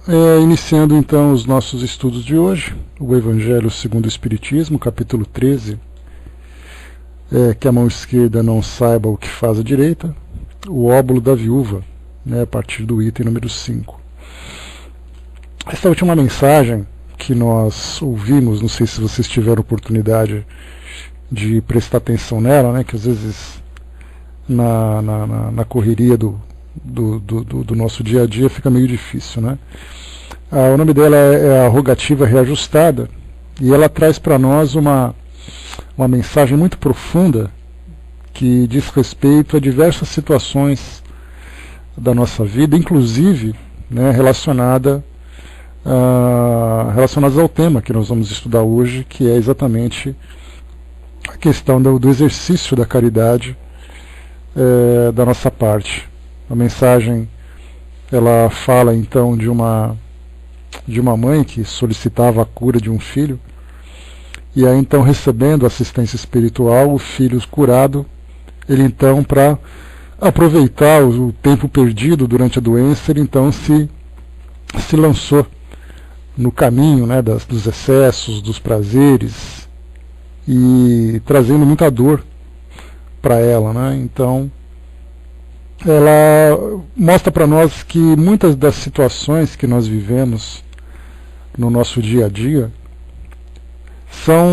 Iniciando então os nossos estudos de hoje, o Evangelho segundo o Espiritismo, capítulo 13, que a mão esquerda não saiba o que faz a direita, o óbolo da viúva, a partir do item número 5. Essa última mensagem que nós ouvimos, não sei se vocês tiveram oportunidade de prestar atenção nela, que às vezes na correria do nosso dia a dia fica meio difícil, O nome dela é a Rogativa Reajustada, e ela traz para nós uma mensagem muito profunda que diz respeito a diversas situações da nossa vida, inclusive relacionadas ao tema que nós vamos estudar hoje, que é exatamente a questão do exercício da caridade da nossa parte. A mensagem ela fala então de uma mãe que solicitava a cura de um filho, e aí então, recebendo assistência espiritual, o filho curado, ele então, para aproveitar o tempo perdido durante a doença, ele então se lançou no caminho dos excessos, dos prazeres, e trazendo muita dor para ela, Então ela mostra para nós que muitas das situações que nós vivemos no nosso dia a dia são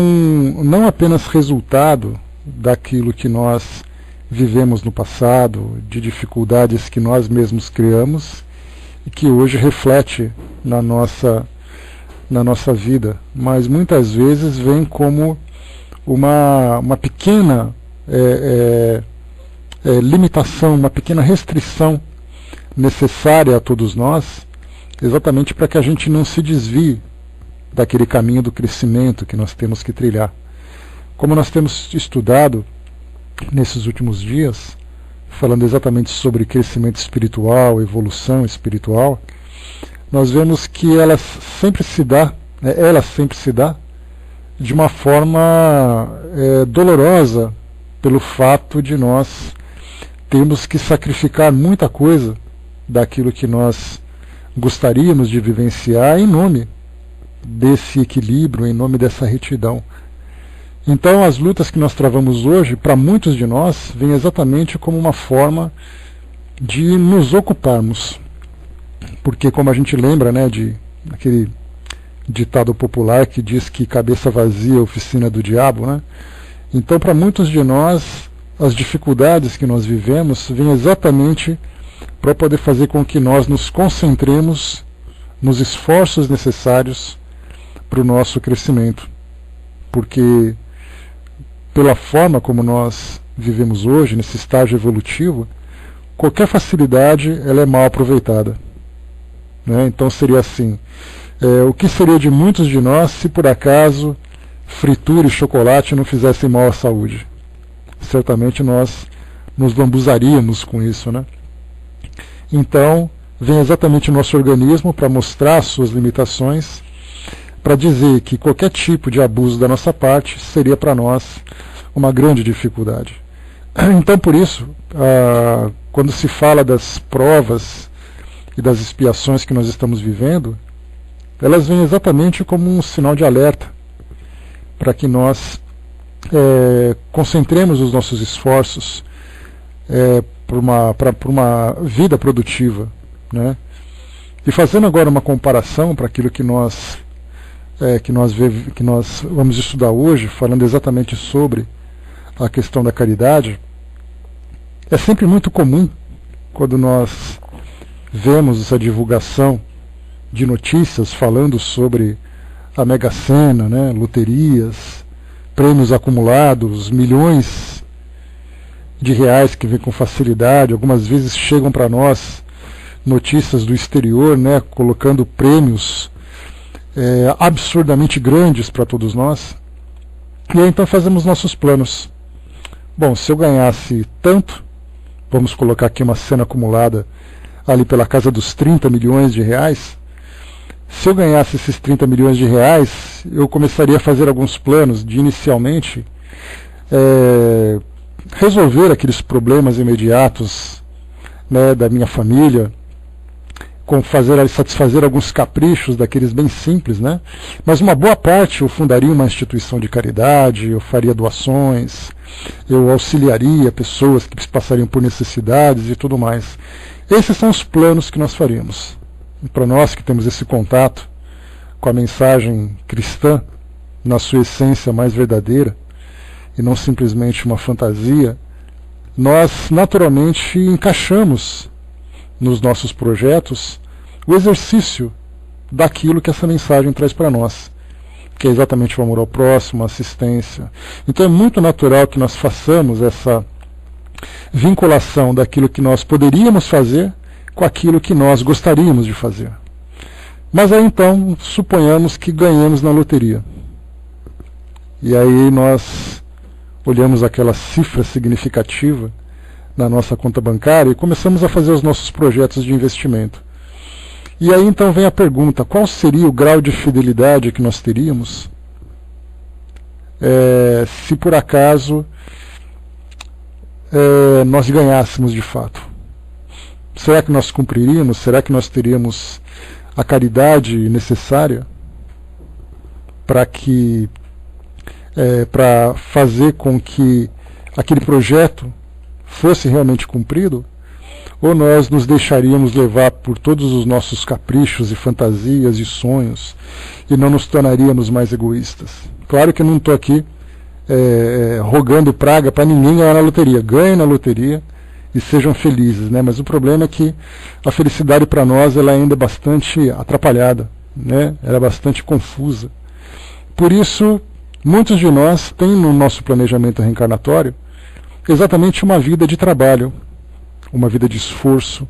não apenas resultado daquilo que nós vivemos no passado, de dificuldades que nós mesmos criamos e que hoje reflete na nossa vida, mas muitas vezes vem como uma pequena limitação, uma pequena restrição necessária a todos nós, exatamente para que a gente não se desvie daquele caminho do crescimento que nós temos que trilhar. Como nós temos estudado nesses últimos dias, falando exatamente sobre crescimento espiritual, evolução espiritual, nós vemos que ela sempre se dá de uma forma dolorosa, pelo fato de nós temos que sacrificar muita coisa daquilo que nós gostaríamos de vivenciar em nome desse equilíbrio, em nome dessa retidão. Então as lutas que nós travamos hoje, para muitos de nós, vêm exatamente como uma forma de nos ocuparmos. Porque, como a gente lembra de aquele ditado popular que diz que cabeça vazia é oficina do diabo, Então, para muitos de nós, as dificuldades que nós vivemos vêm exatamente para poder fazer com que nós nos concentremos nos esforços necessários para o nosso crescimento. Porque, pela forma como nós vivemos hoje, nesse estágio evolutivo, qualquer facilidade ela é mal aproveitada. Então seria assim, o que seria de muitos de nós se por acaso fritura e chocolate não fizessem mal à saúde? Certamente nós nos lambuzaríamos com isso, Então, vem exatamente o nosso organismo para mostrar as suas limitações, para dizer que qualquer tipo de abuso da nossa parte seria para nós uma grande dificuldade. Então, por isso, quando se fala das provas e das expiações que nós estamos vivendo, elas vêm exatamente como um sinal de alerta, para que nós concentremos os nossos esforços por uma vida produtiva, E fazendo agora uma comparação para aquilo que nós vamos estudar hoje, falando exatamente sobre a questão da caridade, é sempre muito comum, quando nós vemos essa divulgação de notícias falando sobre a Mega Sena, loterias, prêmios acumulados, milhões de reais que vêm com facilidade. Algumas vezes chegam para nós notícias do exterior, colocando prêmios absurdamente grandes para todos nós. E aí então fazemos nossos planos. Bom, se eu ganhasse tanto, vamos colocar aqui uma cena acumulada ali pela casa dos 30 milhões de reais, se eu ganhasse esses 30 milhões de reais, eu começaria a fazer alguns planos de, inicialmente, resolver aqueles problemas imediatos, da minha família, satisfazer alguns caprichos daqueles bem simples, né? Mas uma boa parte eu fundaria uma instituição de caridade, eu faria doações, eu auxiliaria pessoas que passariam por necessidades e tudo mais. Esses são os planos que nós faríamos. E para nós que temos esse contato com a mensagem cristã na sua essência mais verdadeira e não simplesmente uma fantasia, nós naturalmente encaixamos nos nossos projetos o exercício daquilo que essa mensagem traz para nós, que é exatamente o amor ao próximo, a assistência. Então é muito natural que nós façamos essa vinculação daquilo que nós poderíamos fazer com aquilo que nós gostaríamos de fazer. Mas aí então suponhamos que ganhamos na loteria. E aí nós olhamos aquela cifra significativa na nossa conta bancária e começamos a fazer os nossos projetos de investimento. E aí então vem a pergunta, qual seria o grau de fidelidade que nós teríamos se por acaso nós ganhássemos de fato? Será que nós cumpriríamos? Será que nós teríamos a caridade necessária para fazer com que aquele projeto fosse realmente cumprido? Ou nós nos deixaríamos levar por todos os nossos caprichos e fantasias e sonhos e não nos tornaríamos mais egoístas? Claro que eu não estou aqui rogando praga para ninguém ganhar na loteria. Ganhem na loteria e sejam felizes, né? Mas o problema é que a felicidade para nós ela ainda é bastante atrapalhada, né? Ela é bastante confusa. Por isso, muitos de nós têm no nosso planejamento reencarnatório exatamente uma vida de trabalho, uma vida de esforço,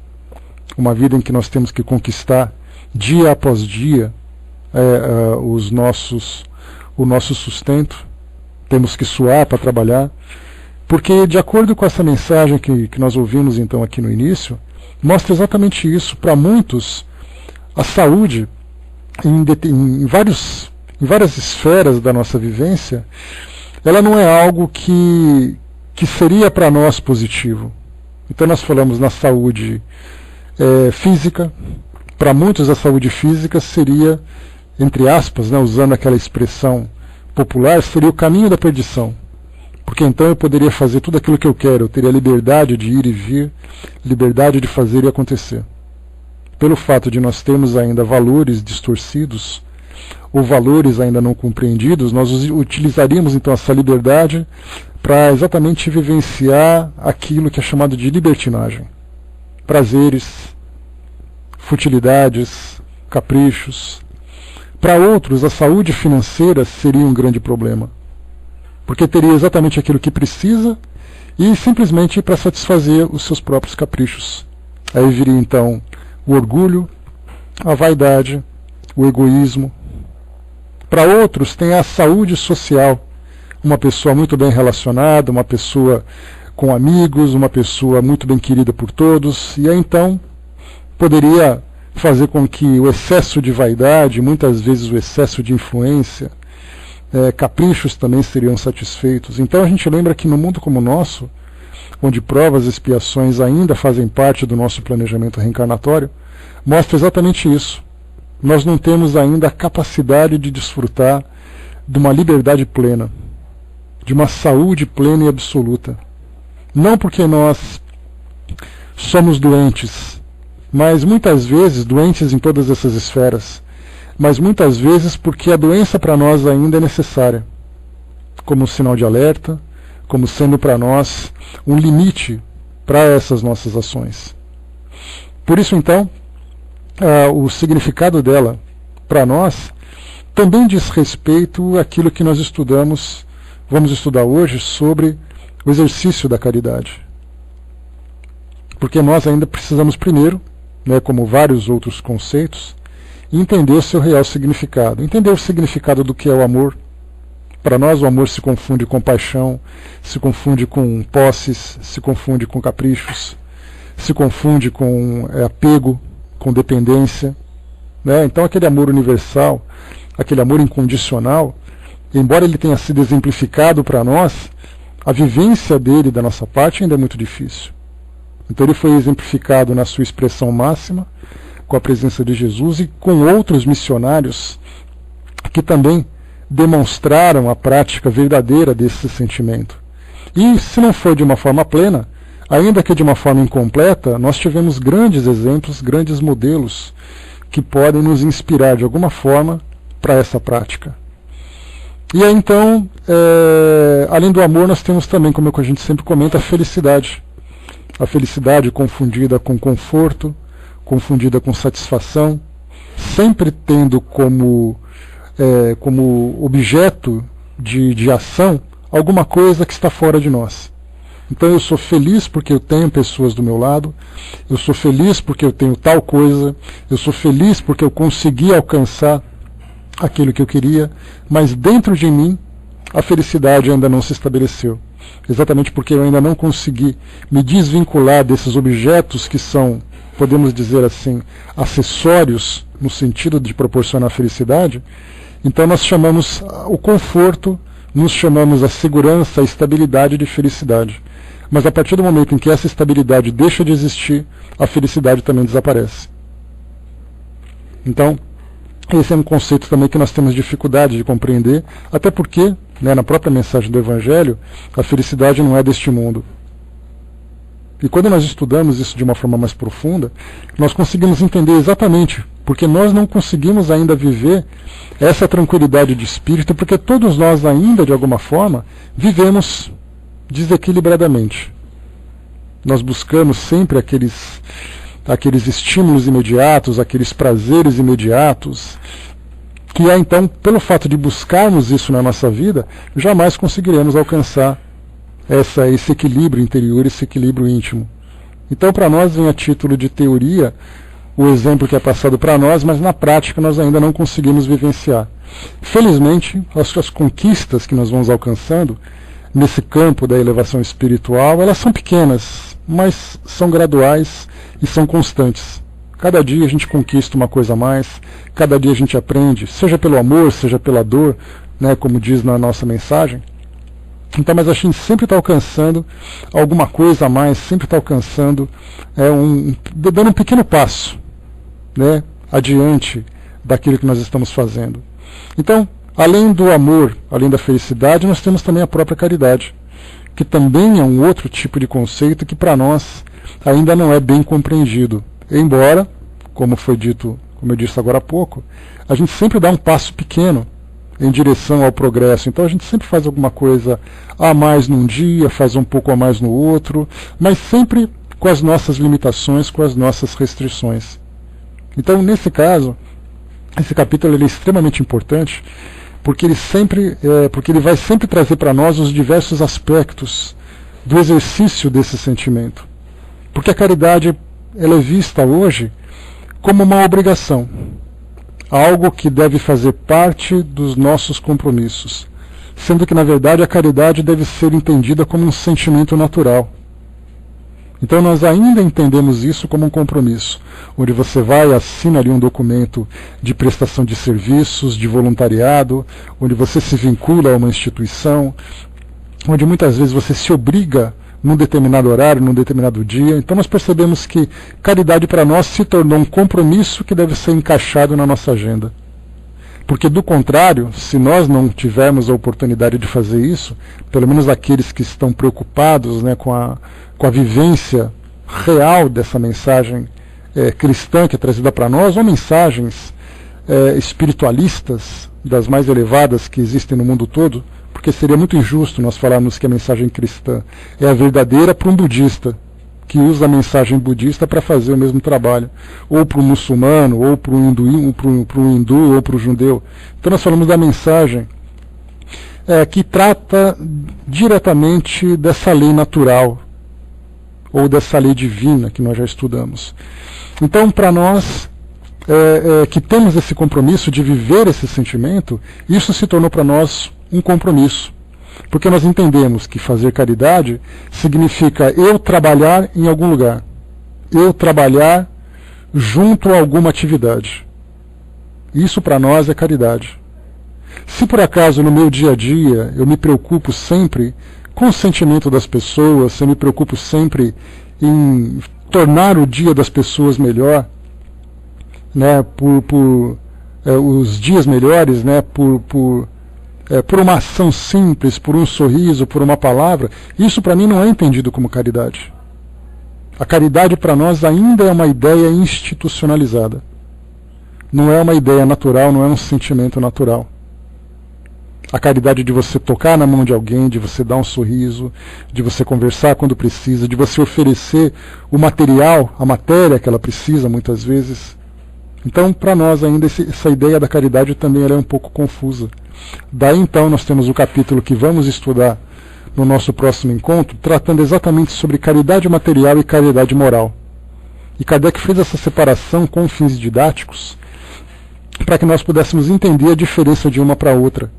uma vida em que nós temos que conquistar dia após dia o nosso sustento, temos que suar para trabalhar, porque de acordo com essa mensagem que nós ouvimos então aqui no início, mostra exatamente isso. Para muitos, a saúde em várias esferas da nossa vivência, ela não é algo que seria para nós positivo. Então nós falamos na saúde física. Para muitos a saúde física seria, entre aspas, né, usando aquela expressão popular, seria o caminho da perdição. Porque então eu poderia fazer tudo aquilo que eu quero, eu teria liberdade de ir e vir, liberdade de fazer e acontecer. Pelo fato de nós termos ainda valores distorcidos, ou valores ainda não compreendidos, nós utilizaríamos então essa liberdade para exatamente vivenciar aquilo que é chamado de libertinagem. Prazeres, futilidades, caprichos. Para outros, a saúde financeira seria um grande problema, porque teria exatamente aquilo que precisa e simplesmente para satisfazer os seus próprios caprichos. Aí viria então o orgulho, a vaidade, o egoísmo. Para outros tem a saúde social, uma pessoa muito bem relacionada, uma pessoa com amigos, uma pessoa muito bem querida por todos, e aí então poderia fazer com que o excesso de vaidade, muitas vezes o excesso de influência, caprichos também seriam satisfeitos. Então a gente lembra que no mundo como o nosso, onde provas e expiações ainda fazem parte do nosso planejamento reencarnatório, mostra exatamente isso. Nós não temos ainda a capacidade de desfrutar de uma liberdade plena, de uma saúde plena e absoluta. Não porque nós somos doentes, mas muitas vezes, doentes em todas essas esferas, mas muitas vezes porque a doença para nós ainda é necessária, como um sinal de alerta, como sendo para nós um limite para essas nossas ações. Por isso então, o significado dela para nós também diz respeito àquilo que nós vamos estudar hoje sobre o exercício da caridade. Porque nós ainda precisamos primeiro, né, como vários outros conceitos, entender o seu real significado. Entender o significado do que é o amor. Para nós o amor se confunde com paixão, se confunde com posses, se confunde com caprichos, se confunde com apego, com dependência, né? Então aquele amor universal, aquele amor incondicional, embora ele tenha sido exemplificado para nós, a vivência dele da nossa parte ainda é muito difícil. Então ele foi exemplificado na sua expressão máxima, com a presença de Jesus e com outros missionários que também demonstraram a prática verdadeira desse sentimento. E se não foi de uma forma plena, ainda que de uma forma incompleta, nós tivemos grandes exemplos, grandes modelos que podem nos inspirar de alguma forma para essa prática. E aí então, além do amor, nós temos também, como a gente sempre comenta, a felicidade. A felicidade confundida com conforto, confundida com satisfação, sempre tendo como objeto de ação alguma coisa que está fora de nós. Então eu sou feliz porque eu tenho pessoas do meu lado, eu sou feliz porque eu tenho tal coisa, eu sou feliz porque eu consegui alcançar aquilo que eu queria, mas dentro de mim a felicidade ainda não se estabeleceu. Exatamente porque eu ainda não consegui me desvincular desses objetos que são, podemos dizer assim, acessórios no sentido de proporcionar felicidade. Então nós chamamos o conforto, nos chamamos a segurança, a estabilidade de felicidade. Mas a partir do momento em que essa estabilidade deixa de existir, a felicidade também desaparece. Então, esse é um conceito também que nós temos dificuldade de compreender, até porque, na própria mensagem do Evangelho, a felicidade não é deste mundo. E quando nós estudamos isso de uma forma mais profunda, nós conseguimos entender exatamente porque nós não conseguimos ainda viver essa tranquilidade de espírito, porque todos nós ainda, de alguma forma, vivemos desequilibradamente. Nós buscamos sempre aqueles estímulos imediatos, aqueles prazeres imediatos, que então, pelo fato de buscarmos isso na nossa vida, jamais conseguiremos alcançar esse equilíbrio interior, esse equilíbrio íntimo. Então, para nós, vem a título de teoria o exemplo que é passado para nós, mas na prática nós ainda não conseguimos vivenciar. Felizmente, as conquistas que nós vamos alcançando nesse campo da elevação espiritual, elas são pequenas, mas são graduais e são constantes. Cada dia a gente conquista uma coisa a mais, cada dia a gente aprende, seja pelo amor, seja pela dor, como diz na nossa mensagem. Então, mas a gente sempre está alcançando alguma coisa a mais, sempre está alcançando, dando um pequeno passo, adiante daquilo que nós estamos fazendo. Então, além do amor, além da felicidade, nós temos também a própria caridade, que também é um outro tipo de conceito que para nós ainda não é bem compreendido. Embora, como foi dito, como eu disse agora há pouco, a gente sempre dá um passo pequeno em direção ao progresso. Então a gente sempre faz alguma coisa a mais num dia, faz um pouco a mais no outro, mas sempre com as nossas limitações, com as nossas restrições. Então, nesse caso, esse capítulo ele é extremamente importante, porque ele vai sempre trazer para nós os diversos aspectos do exercício desse sentimento. Porque a caridade ela é vista hoje como uma obrigação, algo que deve fazer parte dos nossos compromissos, sendo que, na verdade, a caridade deve ser entendida como um sentimento natural. Então nós ainda entendemos isso como um compromisso, onde você vai e assina ali um documento de prestação de serviços, de voluntariado, onde você se vincula a uma instituição, onde muitas vezes você se obriga num determinado horário, num determinado dia. Então nós percebemos que caridade para nós se tornou um compromisso que deve ser encaixado na nossa agenda. Porque do contrário, se nós não tivermos a oportunidade de fazer isso, pelo menos aqueles que estão preocupados com a vivência real dessa mensagem cristã que é trazida para nós, ou mensagens espiritualistas das mais elevadas que existem no mundo todo, porque seria muito injusto nós falarmos que a mensagem cristã é a verdadeira para um budista, que usa a mensagem budista para fazer o mesmo trabalho, ou para o muçulmano, ou para o hindu, ou para o judeu. Então nós falamos da mensagem que trata diretamente dessa lei natural, ou dessa lei divina que nós já estudamos. Então, para nós que temos esse compromisso de viver esse sentimento, isso se tornou para nós um compromisso. Porque nós entendemos que fazer caridade significa eu trabalhar em algum lugar, eu trabalhar junto a alguma atividade. Isso para nós é caridade. Se por acaso no meu dia a dia eu me preocupo sempre com o sentimento das pessoas, se eu me preocupo sempre em tornar o dia das pessoas melhor, né, por os dias melhores, né, por uma ação simples, por um sorriso, por uma palavra, isso para mim não é entendido como caridade. A caridade para nós ainda é uma ideia institucionalizada. Não é uma ideia natural, não é um sentimento natural. A caridade de você tocar na mão de alguém, de você dar um sorriso, de você conversar quando precisa, de você oferecer o material, a matéria que ela precisa muitas vezes. Então, para nós ainda essa ideia da caridade também ela é um pouco confusa. Daí então nós temos o capítulo que vamos estudar no nosso próximo encontro, tratando exatamente sobre caridade material e caridade moral. E Kardec fez essa separação com fins didáticos para que nós pudéssemos entender a diferença de uma para outra.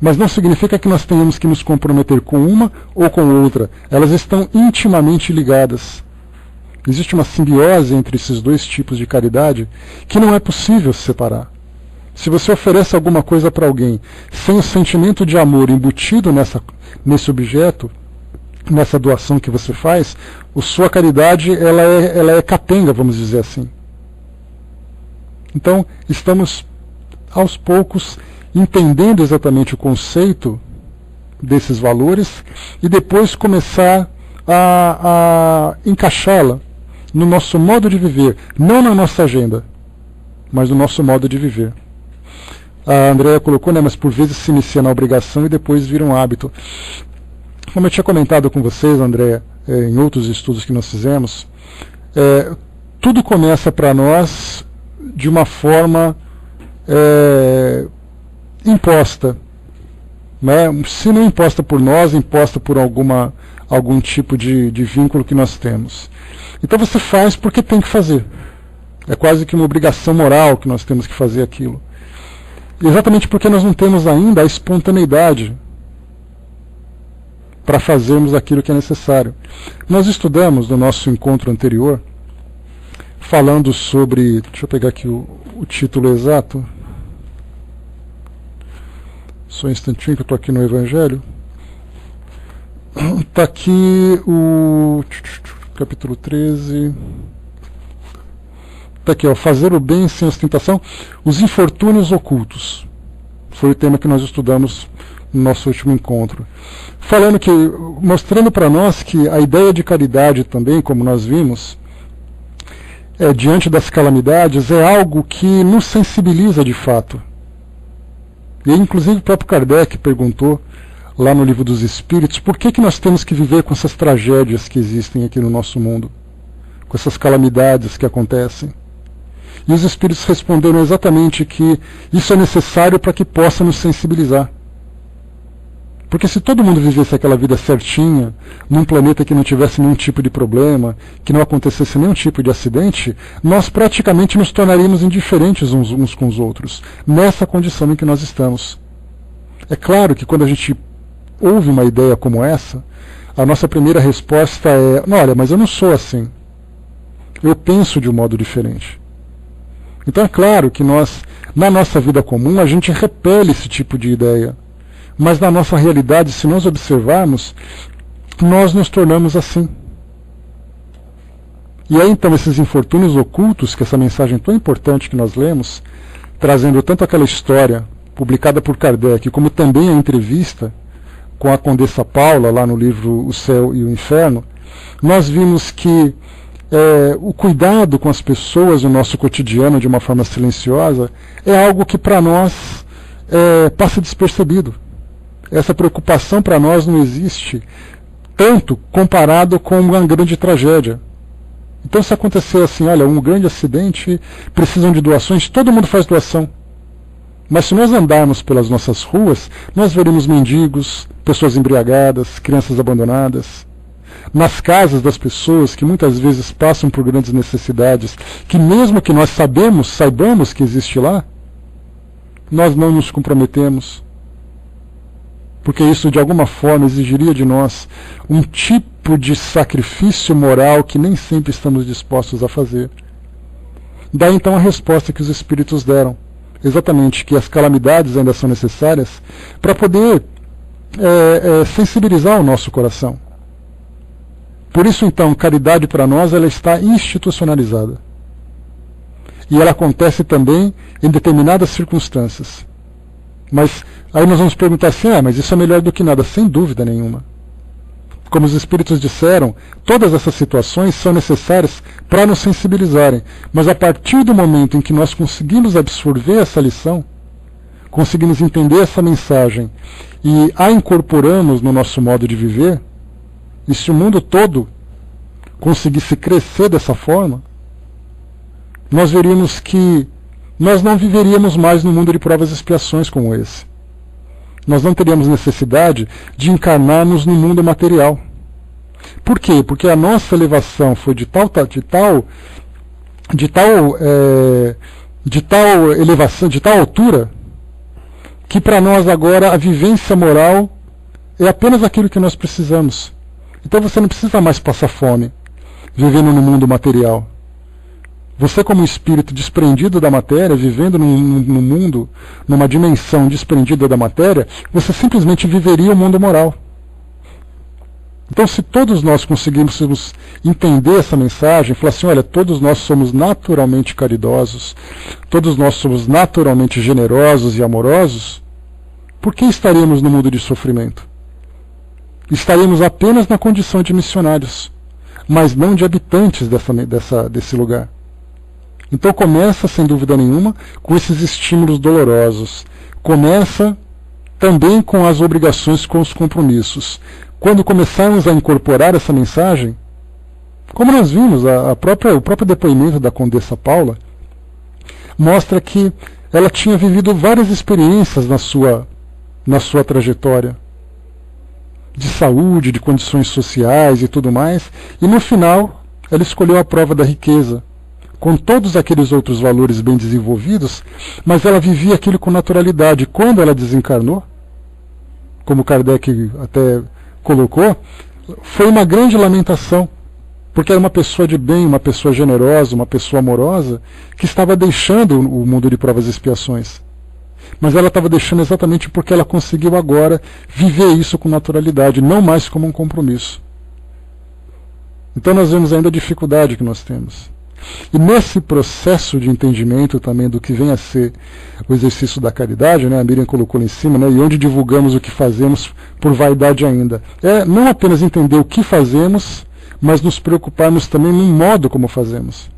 Mas não significa que nós tenhamos que nos comprometer com uma ou com outra. Elas estão intimamente ligadas. Existe uma simbiose entre esses dois tipos de caridade que não é possível se separar. Se você oferece alguma coisa para alguém sem o sentimento de amor embutido nesse objeto, nessa doação que você faz, a sua caridade ela é capenga, vamos dizer assim. Então, estamos aos poucos entendendo exatamente o conceito desses valores e depois começar a encaixá-la no nosso modo de viver, não na nossa agenda, mas no nosso modo de viver. A Andréa colocou, né, mas por vezes se inicia na obrigação e depois vira um hábito. Como eu tinha comentado com vocês, Andréa, em outros estudos que nós fizemos, tudo começa para nós de uma forma imposta, né? Se não imposta por nós, imposta por algum tipo de vínculo que nós temos. Então você faz porque tem que fazer. É quase que uma obrigação moral que nós temos que fazer aquilo. E exatamente porque nós não temos ainda a espontaneidade para fazermos aquilo que é necessário. Nós estudamos no nosso encontro anterior, falando sobre, deixa eu pegar aqui o título exato, só um instantinho que eu estou aqui no Evangelho. Está aqui o capítulo 13. Está aqui, ó, fazer o bem sem ostentação, os infortúnios ocultos. Foi o tema que nós estudamos no nosso último encontro. Mostrando para nós que a ideia de caridade também, como nós vimos, diante das calamidades, é algo que nos sensibiliza de fato. E inclusive o próprio Kardec perguntou lá no Livro dos Espíritos por que nós temos que viver com essas tragédias que existem aqui no nosso mundo, com essas calamidades que acontecem. E os Espíritos responderam exatamente que isso é necessário para que possa nos sensibilizar. Porque se todo mundo vivesse aquela vida certinha, num planeta que não tivesse nenhum tipo de problema, que não acontecesse nenhum tipo de acidente, nós praticamente nos tornaríamos indiferentes uns com os outros, nessa condição em que nós estamos. É claro que quando a gente ouve uma ideia como essa, a nossa primeira resposta é: não, olha, mas eu não sou assim. Eu penso de um modo diferente. Então é claro que nós, na nossa vida comum, a gente repele esse tipo de ideia. Mas na nossa realidade, se nós observarmos, nós nos tornamos assim. E aí então esses infortúnios ocultos, que essa mensagem tão importante que nós lemos, trazendo tanto aquela história publicada por Kardec, como também a entrevista com a Condessa Paula, lá no livro O Céu e o Inferno, nós vimos que o cuidado com as pessoas no nosso cotidiano de uma forma silenciosa é algo que para nós passa despercebido. Essa preocupação para nós não existe tanto comparado com uma grande tragédia. Então se acontecer assim, olha, um grande acidente, precisam de doações, todo mundo faz doação. Mas se nós andarmos pelas nossas ruas, nós veremos mendigos, pessoas embriagadas, crianças abandonadas. Nas casas das pessoas que muitas vezes passam por grandes necessidades, que mesmo que nós saibamos que existe lá, nós não nos comprometemos. Porque isso de alguma forma exigiria de nós um tipo de sacrifício moral que nem sempre estamos dispostos a fazer. Daí então a resposta que os Espíritos deram, exatamente que as calamidades ainda são necessárias para poder sensibilizar o nosso coração. Por isso então, caridade para nós ela está institucionalizada. e ela acontece também em determinadas circunstâncias. Mas aí nós vamos perguntar assim, mas isso é melhor do que nada? Sem dúvida nenhuma. Como os Espíritos disseram, todas essas situações são necessárias para nos sensibilizarem. Mas a partir do momento em que nós conseguimos absorver essa lição, conseguimos entender essa mensagem e a incorporamos no nosso modo de viver, e se o mundo todo conseguisse crescer dessa forma, nós veríamos que nós não viveríamos mais num mundo de provas e expiações como esse. Nós não teríamos necessidade de encarnarmos no mundo material. Por quê? Porque a nossa elevação foi de tal elevação, de tal altura, que para nós agora a vivência moral é apenas aquilo que nós precisamos. Então você não precisa mais passar fome, vivendo no mundo material. Você, como espírito desprendido da matéria, vivendo num mundo, numa dimensão desprendida da matéria, você simplesmente viveria o mundo moral. Então, se todos nós conseguíssemos entender essa mensagem, falar assim, olha, todos nós somos naturalmente caridosos, todos nós somos naturalmente generosos e amorosos, por que estaríamos no mundo de sofrimento? Estaríamos apenas na condição de missionários, mas não de habitantes desse lugar. Então começa, sem dúvida nenhuma, com esses estímulos dolorosos. Começa também com as obrigações, com os compromissos. Quando começarmos a incorporar essa mensagem, como nós vimos, o próprio depoimento da Condessa Paula mostra que ela tinha vivido várias experiências na sua trajetória, de saúde, de condições sociais e tudo mais, e no final ela escolheu a prova da riqueza, com todos aqueles outros valores bem desenvolvidos, mas ela vivia aquilo com naturalidade. Quando ela desencarnou, como Kardec até colocou, foi uma grande lamentação, porque era uma pessoa de bem, uma pessoa generosa, uma pessoa amorosa, que estava deixando o mundo de provas e expiações. Mas ela estava deixando exatamente porque ela conseguiu agora viver isso com naturalidade, não mais como um compromisso. Então nós vemos ainda a dificuldade que nós temos. E nesse processo de entendimento também do que vem a ser o exercício da caridade, a Miriam colocou lá em cima, e onde divulgamos o que fazemos por vaidade ainda. É não apenas entender o que fazemos, mas nos preocuparmos também no modo como fazemos.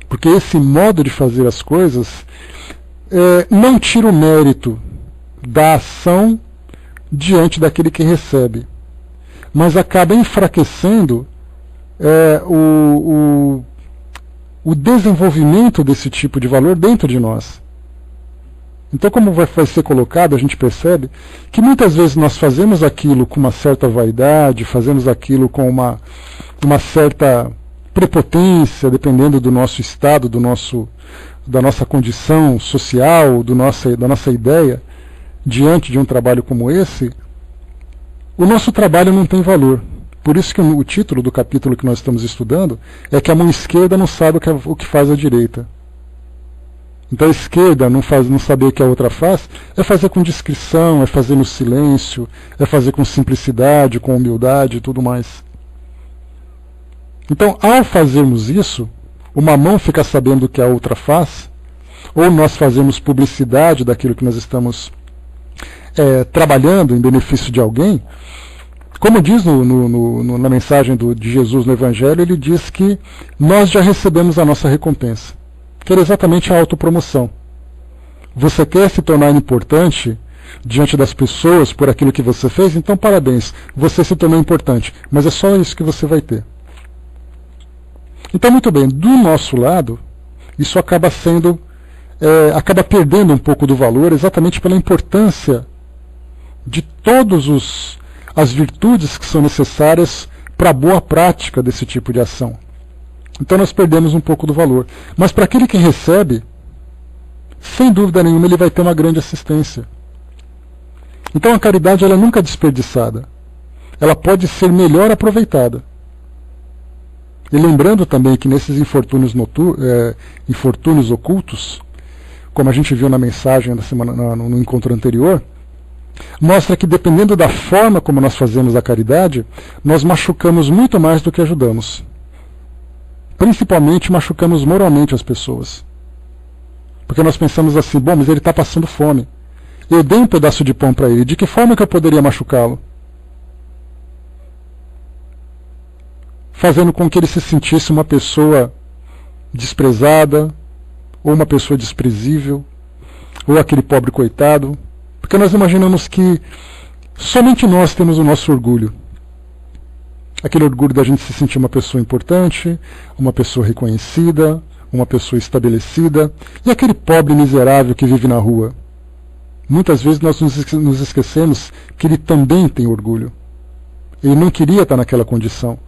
Porque esse modo de fazer as coisas não tira o mérito da ação diante daquele que recebe, mas acaba enfraquecendo o desenvolvimento desse tipo de valor dentro de nós. Então, como vai ser colocado, a gente percebe que muitas vezes nós fazemos aquilo com uma certa vaidade, fazemos aquilo com uma certa prepotência, dependendo do nosso estado, da nossa condição social, da nossa ideia, diante de um trabalho como esse. O nosso trabalho não tem valor. Por isso que o título do capítulo que nós estamos estudando é que a mão esquerda não sabe o que faz a direita. Então a esquerda não saber o que a outra faz é fazer com discrição, é fazer no silêncio, é fazer com simplicidade, com humildade e tudo mais. Então, ao fazermos isso, uma mão fica sabendo o que a outra faz, ou nós fazemos publicidade daquilo que nós estamos trabalhando em benefício de alguém. Como diz na mensagem de Jesus no Evangelho, ele diz que nós já recebemos a nossa recompensa, que era exatamente a autopromoção. Você quer se tornar importante diante das pessoas por aquilo que você fez? Então parabéns, você se tornou importante, mas é só isso que você vai ter. Então, muito bem, do nosso lado, isso acaba perdendo um pouco do valor exatamente pela importância de todos as virtudes que são necessárias para a boa prática desse tipo de ação. Então nós perdemos um pouco do valor. Mas para aquele que recebe, sem dúvida nenhuma, ele vai ter uma grande assistência. Então a caridade ela nunca é desperdiçada. Ela pode ser melhor aproveitada. E lembrando também que nesses infortúnios ocultos, como a gente viu na mensagem da semana, no encontro anterior, mostra que dependendo da forma como nós fazemos a caridade, nós machucamos muito mais do que ajudamos. principalmente machucamos moralmente as pessoas. Porque nós pensamos assim, bom, mas ele está passando fome. Eu dei um pedaço de pão para ele, de que forma que eu poderia machucá-lo? Fazendo com que ele se sentisse uma pessoa desprezada, ou uma pessoa desprezível, ou aquele pobre coitado. Porque nós imaginamos que somente nós temos o nosso orgulho. Aquele orgulho da gente se sentir uma pessoa importante, uma pessoa reconhecida, uma pessoa estabelecida, e aquele pobre miserável que vive na rua. Muitas vezes nós nos esquecemos que ele também tem orgulho. Ele não queria estar naquela condição.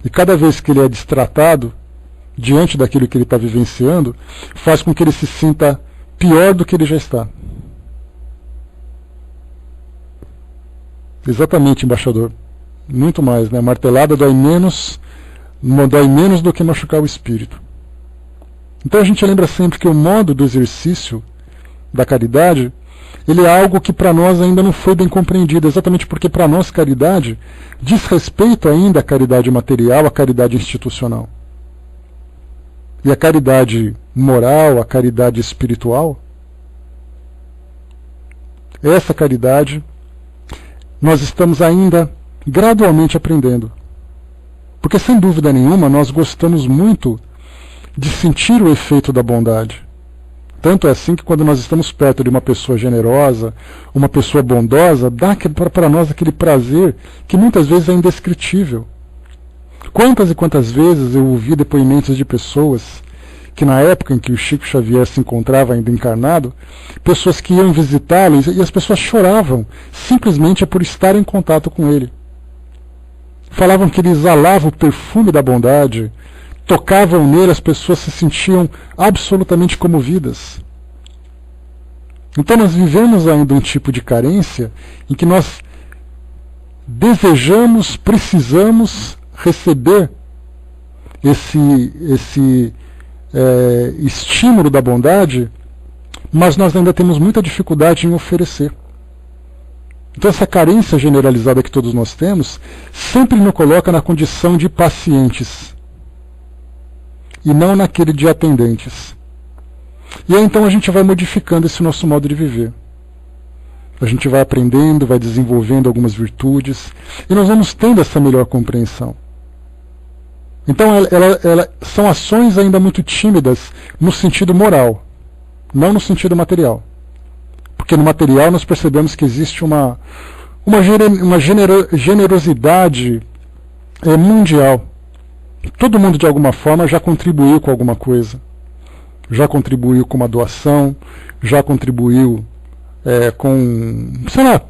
E cada vez que ele é destratado, diante daquilo que ele está vivenciando, faz com que ele se sinta pior do que ele já está. Exatamente, embaixador. Muito mais, né? A martelada dói menos do que machucar o espírito. Então a gente lembra sempre que o modo do exercício da caridade, ele é algo que para nós ainda não foi bem compreendido, exatamente porque para nós caridade diz respeito ainda à caridade material, à caridade institucional. E a caridade moral, a caridade espiritual, essa caridade nós estamos ainda gradualmente aprendendo. Porque sem dúvida nenhuma nós gostamos muito de sentir o efeito da bondade. Tanto é assim que quando nós estamos perto de uma pessoa generosa, uma pessoa bondosa, dá para nós aquele prazer que muitas vezes é indescritível. Quantas e quantas vezes eu ouvi depoimentos de pessoas que na época em que o Chico Xavier se encontrava ainda encarnado, pessoas que iam visitá-lo e as pessoas choravam, simplesmente por estar em contato com ele. Falavam que ele exalava o perfume da bondade, tocavam nele, as pessoas se sentiam absolutamente comovidas. Então nós vivemos ainda um tipo de carência em que nós desejamos, precisamos receber esse estímulo da bondade, mas nós ainda temos muita dificuldade em oferecer. Então essa carência generalizada que todos nós temos sempre nos coloca na condição de pacientes e não naquele de atendentes. E aí então a gente vai modificando esse nosso modo de viver. A gente vai aprendendo, vai desenvolvendo algumas virtudes e nós vamos tendo essa melhor compreensão. Então são ações ainda muito tímidas no sentido moral, não no sentido material. Porque no material nós percebemos que existe uma generosidade mundial. Todo mundo de alguma forma já contribuiu com alguma coisa. Já contribuiu com uma doação, já contribuiu com, sei lá,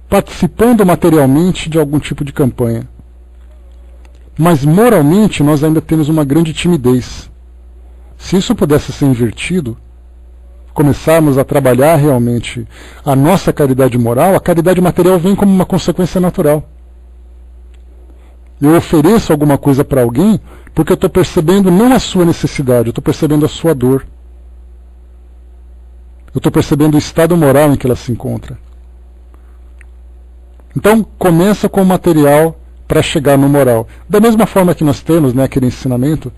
participando materialmente de algum tipo de campanha. Mas moralmente nós ainda temos uma grande timidez. Se isso pudesse ser invertido, começarmos a trabalhar realmente a nossa caridade moral, a caridade material vem como uma consequência natural. Eu ofereço alguma coisa para alguém porque eu estou percebendo não a sua necessidade, eu estou percebendo a sua dor. Eu estou percebendo o estado moral em que ela se encontra. Então começa com o material para chegar no moral. Da mesma forma que nós temos, né, aquele ensinamento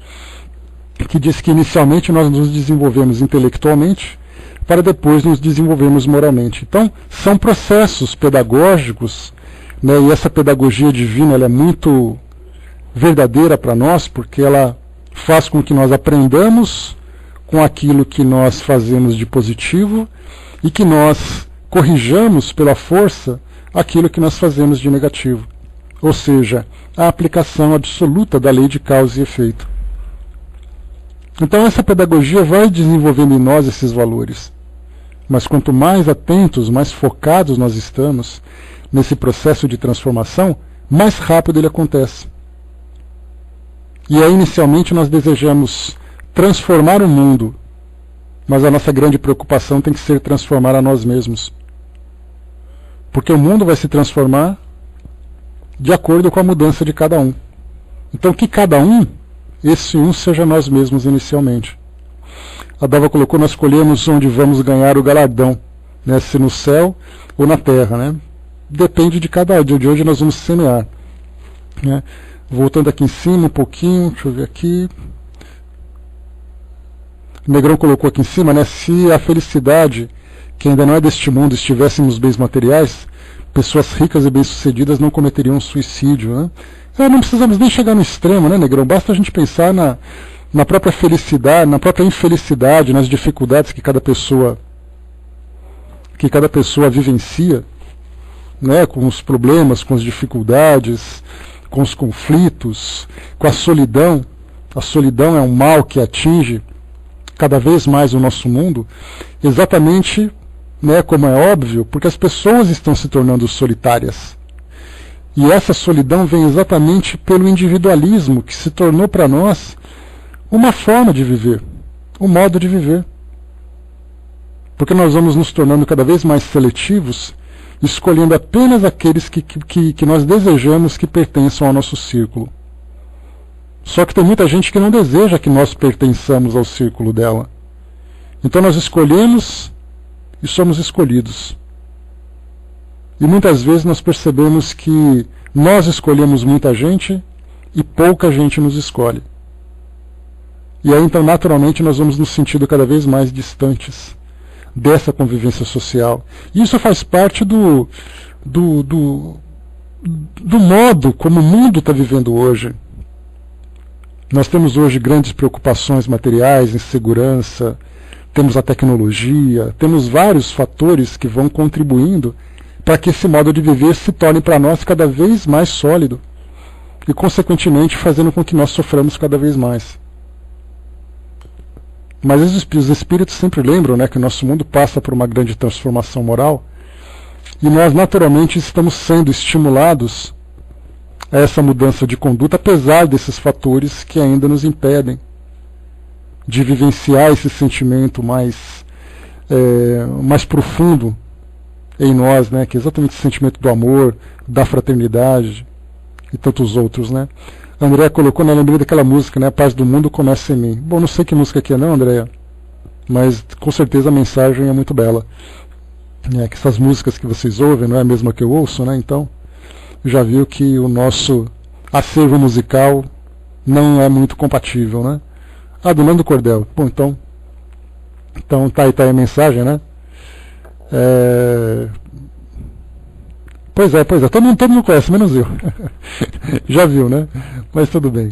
que diz que inicialmente nós nos desenvolvemos intelectualmente para depois nos desenvolvermos moralmente. Então são processos pedagógicos, né, e essa pedagogia divina ela é muito verdadeira para nós porque ela faz com que nós aprendamos com aquilo que nós fazemos de positivo e que nós corrijamos pela força aquilo que nós fazemos de negativo. Ou seja, a aplicação absoluta da lei de causa e efeito. Então essa pedagogia vai desenvolvendo em nós esses valores. Mas quanto mais atentos, mais focados nós estamos nesse processo de transformação, mais rápido ele acontece. E aí inicialmente nós desejamos transformar o mundo, mas a nossa grande preocupação tem que ser transformar a nós mesmos. Porque o mundo vai se transformar de acordo com a mudança de cada um. Então que cada um, esse um seja nós mesmos inicialmente. A Dava colocou, nós escolhemos onde vamos ganhar o galardão, né, se no céu ou na terra, né? Depende de cada um, de onde nós vamos semear, né? Voltando aqui em cima um pouquinho, deixa eu ver aqui. O Negrão colocou aqui em cima, né? Se a felicidade, que ainda não é deste mundo, estivesse nos bens materiais, pessoas ricas e bem-sucedidas não cometeriam suicídio, né? Não precisamos nem chegar no extremo, né, Negrão? Basta a gente pensar na própria felicidade, na própria infelicidade, nas dificuldades que cada pessoa vivencia, né? Com os problemas, com as dificuldades, com os conflitos, com a solidão. A solidão é um mal que atinge cada vez mais o nosso mundo, exatamente, né, como é óbvio, porque as pessoas estão se tornando solitárias. E essa solidão vem exatamente pelo individualismo, que se tornou para nós uma forma de viver, um modo de viver. Porque nós vamos nos tornando cada vez mais seletivos, escolhendo apenas aqueles que nós desejamos que pertençam ao nosso círculo. Só que tem muita gente que não deseja que nós pertençamos ao círculo dela. Então nós escolhemos e somos escolhidos. E muitas vezes nós percebemos que nós escolhemos muita gente e pouca gente nos escolhe. E aí então naturalmente nós vamos nos sentindo cada vez mais distantes dessa convivência social. E isso faz parte do modo como o mundo está vivendo hoje. Nós temos hoje grandes preocupações materiais, insegurança, temos a tecnologia, temos vários fatores que vão contribuindo para que esse modo de viver se torne para nós cada vez mais sólido e, consequentemente, fazendo com que nós soframos cada vez mais. Mas os espíritos sempre lembram, né, que o nosso mundo passa por uma grande transformação moral e nós, naturalmente, estamos sendo estimulados a essa mudança de conduta, apesar desses fatores que ainda nos impedem de vivenciar esse sentimento mais profundo em nós, né, que é exatamente esse sentimento do amor, da fraternidade e tantos outros, né. A Andréa colocou, na lembrei daquela música, né, a paz do mundo começa em mim. Bom, não sei que música que é não, Andréa, mas com certeza a mensagem é muito bela. Que essas músicas que vocês ouvem não é a mesma que eu ouço, né, então já viu que o nosso acervo musical não é muito compatível, né? Do Nando Cordel. Bom, então tá aí a mensagem, né? Pois é, todo mundo conhece, menos eu. Já viu, né? Mas tudo bem.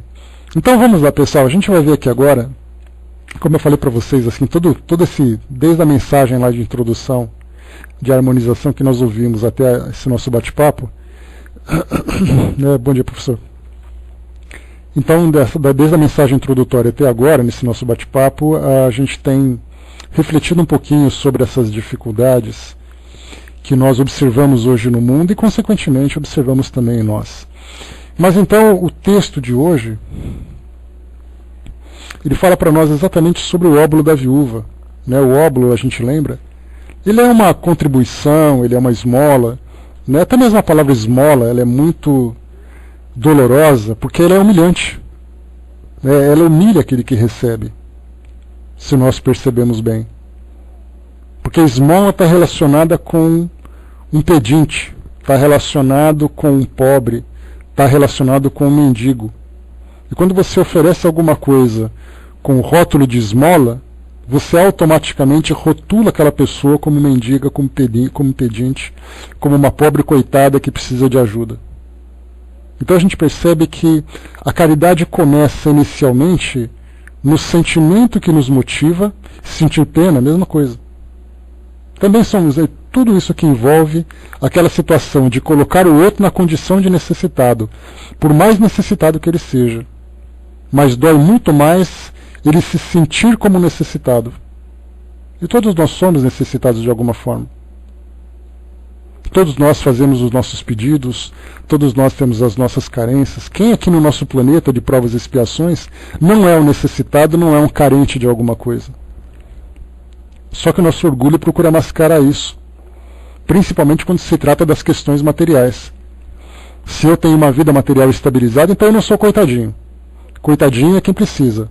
Então vamos lá, pessoal, a gente vai ver aqui agora, como eu falei para vocês, assim, todo desde a mensagem lá de introdução, de harmonização que nós ouvimos até esse nosso bate-papo. Bom dia, professor. Então, desde a mensagem introdutória até agora, nesse nosso bate-papo, a gente tem refletido um pouquinho sobre essas dificuldades que nós observamos hoje no mundo e, consequentemente, observamos também em nós. Mas então, o texto de hoje, ele fala para nós exatamente sobre o óbolo da viúva. Né? O óbolo, a gente lembra, ele é uma contribuição, ele é uma esmola. Né? Até mesmo a palavra esmola, ela é muito dolorosa, porque ela é humilhante. Ela humilha aquele que recebe, se nós percebemos bem. Porque a esmola está relacionada com um pedinte, está relacionado com um pobre, está relacionado com um mendigo. E quando você oferece alguma coisa com o rótulo de esmola, você automaticamente rotula aquela pessoa como mendiga, como pedinte, como uma pobre coitada que precisa de ajuda. Então a gente percebe que a caridade começa inicialmente no sentimento que nos motiva, sentir pena, a mesma coisa. Também somos tudo isso que envolve aquela situação de colocar o outro na condição de necessitado, por mais necessitado que ele seja. Mas dói muito mais ele se sentir como necessitado. E todos nós somos necessitados de alguma forma. Todos nós fazemos os nossos pedidos, todos nós temos as nossas carências. Quem aqui no nosso planeta de provas e expiações não é um necessitado, não é um carente de alguma coisa? Só que o nosso orgulho procura mascarar isso, principalmente quando se trata das questões materiais. Se eu tenho uma vida material estabilizada, então eu não sou coitadinho. Coitadinho é quem precisa.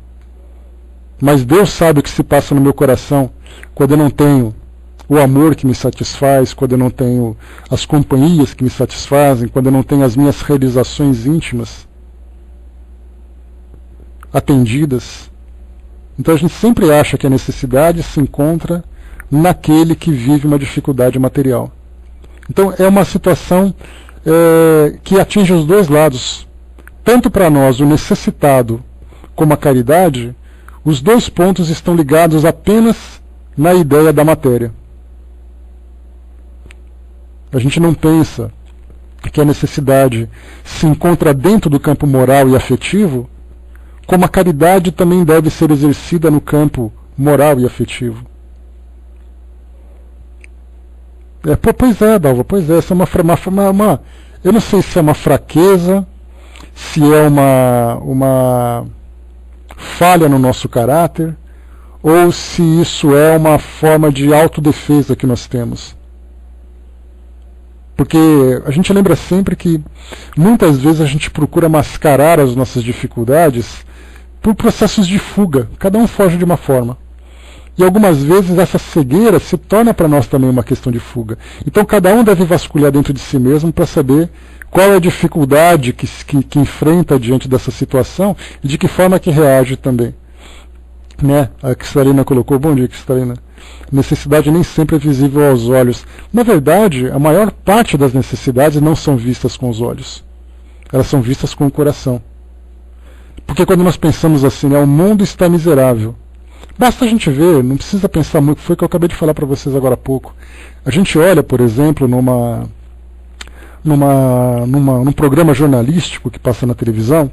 Mas Deus sabe o que se passa no meu coração quando eu não tenho o amor que me satisfaz, quando eu não tenho as companhias que me satisfazem, quando eu não tenho as minhas realizações íntimas. atendidas. Então a gente sempre acha que a necessidade se encontra naquele que vive uma dificuldade material. Então é uma situação que atinge os dois lados. Tanto para nós, o necessitado, como a caridade, os dois pontos estão ligados apenas na ideia da matéria. A gente não pensa que a necessidade se encontra dentro do campo moral e afetivo, como a caridade também deve ser exercida no campo moral e afetivo. Pois é, Dalva, pois é, essa é uma eu não sei se é uma fraqueza, se é uma falha no nosso caráter, ou se isso é uma forma de autodefesa que nós temos. Porque a gente lembra sempre que muitas vezes a gente procura mascarar as nossas dificuldades por processos de fuga. Cada um foge de uma forma. E algumas vezes essa cegueira se torna para nós também uma questão de fuga. Então cada um deve vasculhar dentro de si mesmo para saber qual é a dificuldade que enfrenta diante dessa situação e de que forma que reage também. Né? A Cristalina colocou, bom dia Cristalina, necessidade nem sempre é visível aos olhos. Na verdade, a maior parte das necessidades não são vistas com os olhos, elas são vistas com o coração. Porque quando nós pensamos assim, né, o mundo está miserável, basta a gente ver, não precisa pensar muito, foi o que eu acabei de falar para vocês agora há pouco. A gente olha, por exemplo, num programa jornalístico que passa na televisão,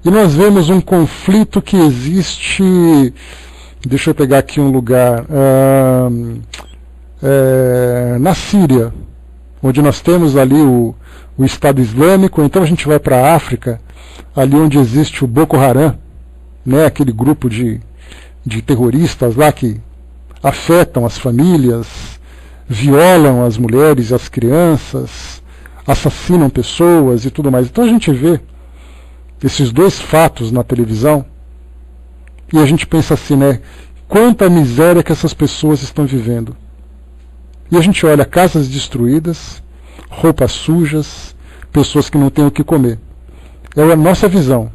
e nós vemos um conflito que existe, deixa eu pegar aqui um lugar, na Síria, onde nós temos ali o Estado Islâmico. Então a gente vai para a África, ali onde existe o Boko Haram, né, aquele grupo de terroristas lá que afetam as famílias, violam as mulheres e as crianças, assassinam pessoas e tudo mais. Então a gente vê esses dois fatos na televisão e a gente pensa assim, né, quanta miséria que essas pessoas estão vivendo. E a gente olha casas destruídas, roupas sujas, pessoas que não têm o que comer. É a nossa visão.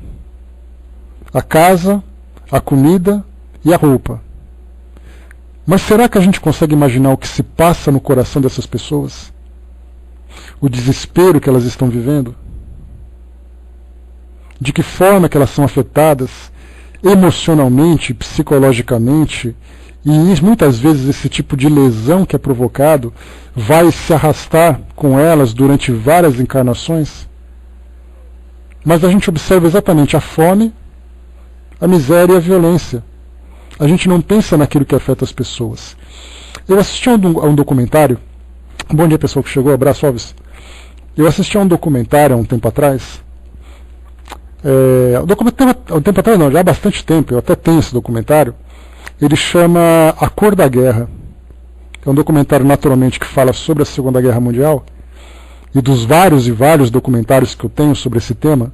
A casa, a comida e a roupa. Mas será que a gente consegue imaginar o que se passa no coração dessas pessoas? O desespero que elas estão vivendo? De que forma que elas são afetadas emocionalmente, psicologicamente, e muitas vezes esse tipo de lesão que é provocado vai se arrastar com elas durante várias encarnações? Mas a gente observa exatamente a fome, a miséria e a violência. A gente não pensa naquilo que afeta as pessoas. Eu assisti a um documentário. Bom dia, pessoal que chegou. Abraço, Alves. Eu assisti a um documentário há um tempo atrás. Um tempo atrás não, já há bastante tempo. Eu até tenho esse documentário. Ele chama A Cor da Guerra. É um documentário, naturalmente, que fala sobre a Segunda Guerra Mundial. E dos vários e vários documentários que eu tenho sobre esse tema.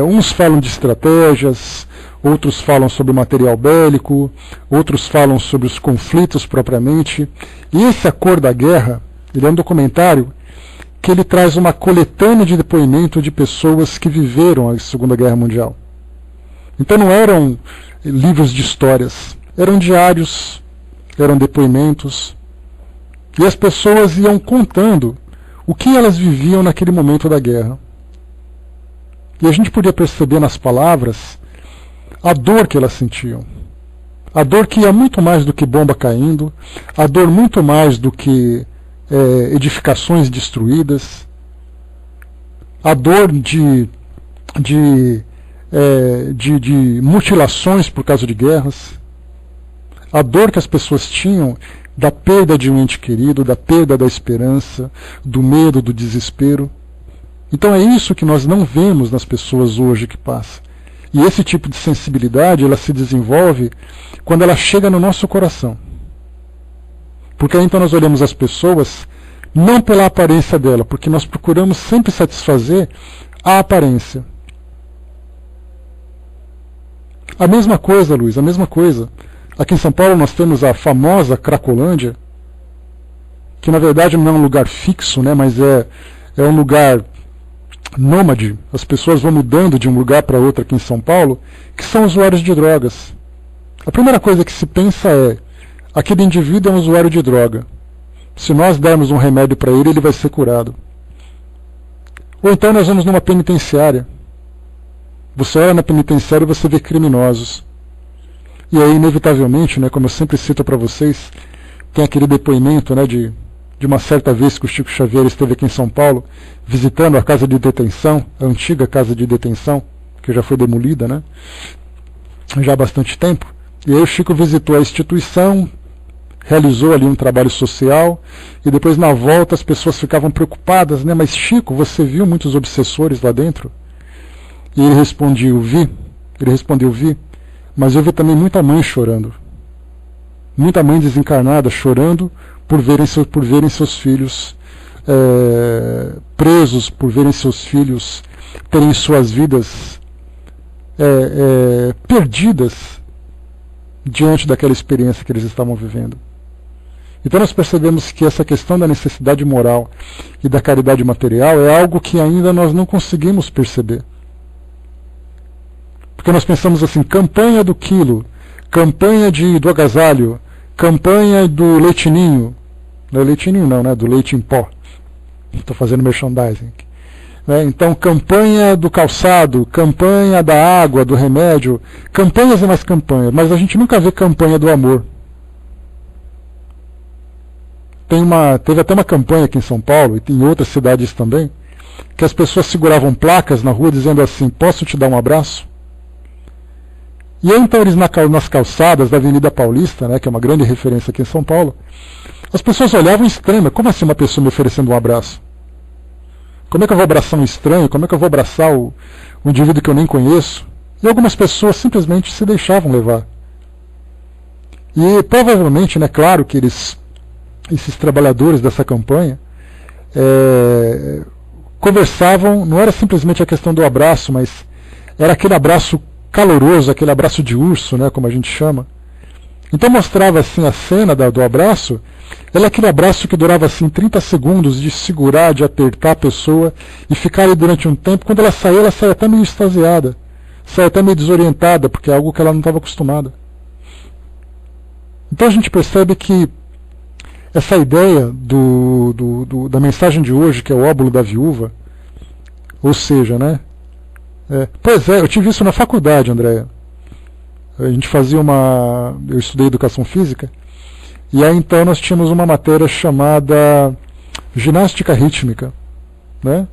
Uns falam de estratégias, outros falam sobre material bélico, outros falam sobre os conflitos propriamente. E esse A Cor da Guerra, ele é um documentário que ele traz uma coletânea de depoimento de pessoas que viveram a Segunda Guerra Mundial. Então não eram livros de histórias, eram diários, eram depoimentos. E as pessoas iam contando o que elas viviam naquele momento da guerra. E a gente podia perceber nas palavras a dor que elas sentiam. A dor que ia muito mais do que bomba caindo, a dor muito mais do que edificações destruídas, a dor de mutilações por causa de guerras, a dor que as pessoas tinham da perda de um ente querido, da perda da esperança, do medo, do desespero. Então é isso que nós não vemos nas pessoas hoje que passa. E esse tipo de sensibilidade, ela se desenvolve quando ela chega no nosso coração. Porque aí então nós olhamos as pessoas não pela aparência dela, porque nós procuramos sempre satisfazer a aparência. A mesma coisa, Luiz, a mesma coisa. Aqui em São Paulo nós temos a famosa Cracolândia, que na verdade não é um lugar fixo, né, mas é um lugar nômade, as pessoas vão mudando de um lugar para outro aqui em São Paulo, que são usuários de drogas. A primeira coisa que se pensa é, aquele indivíduo é um usuário de droga. Se nós dermos um remédio para ele, ele vai ser curado. Ou então nós vamos numa penitenciária. Você olha na penitenciária e você vê criminosos. E aí, inevitavelmente, né, como eu sempre cito para vocês, tem aquele depoimento, né, de uma certa vez que o Chico Xavier esteve aqui em São Paulo, visitando a casa de detenção, a antiga casa de detenção, que já foi demolida, né, já há bastante tempo. E aí o Chico visitou a instituição, realizou ali um trabalho social, e depois na volta as pessoas ficavam preocupadas, né, mas Chico, você viu muitos obsessores lá dentro? E ele respondeu, vi. Ele respondeu, vi. Mas eu vi também muita mãe chorando. Muita mãe desencarnada chorando por verem seus filhos presos, por verem seus filhos terem suas vidas perdidas diante daquela experiência que eles estavam vivendo. Então nós percebemos que essa questão da necessidade moral e da caridade material é algo que ainda nós não conseguimos perceber. Porque nós pensamos assim, campanha do quilo, campanha do agasalho, campanha do leitinho. Não é leitinho não, né? Do leite em pó. Estou fazendo merchandising. Né? Então, campanha do calçado, campanha da água, do remédio, campanhas e mais campanhas, mas a gente nunca vê campanha do amor. Teve até uma campanha aqui em São Paulo, e em outras cidades também, que as pessoas seguravam placas na rua dizendo assim, posso te dar um abraço? E aí, então eles nas calçadas da Avenida Paulista, né, que é uma grande referência aqui em São Paulo, as pessoas olhavam estranho, como assim uma pessoa me oferecendo um abraço? Como é que eu vou abraçar um estranho? Como é que eu vou abraçar um indivíduo que eu nem conheço? E algumas pessoas simplesmente se deixavam levar. E provavelmente, né, claro que esses trabalhadores dessa campanha conversavam, não era simplesmente a questão do abraço, mas era aquele abraço caloroso, aquele abraço de urso, né, como a gente chama. Então mostrava assim a cena do abraço, era aquele abraço que durava assim 30 segundos de segurar, de apertar a pessoa e ficar ali durante um tempo. Quando ela saía até meio extasiada, saía até meio desorientada, porque é algo que ela não estava acostumada. Então a gente percebe que essa ideia da mensagem de hoje, que é o óbolo da viúva, ou seja, né? Pois é, eu tive isso na faculdade, Andréia. A gente fazia eu estudei educação física, e aí então nós tínhamos uma matéria chamada ginástica rítmica, né?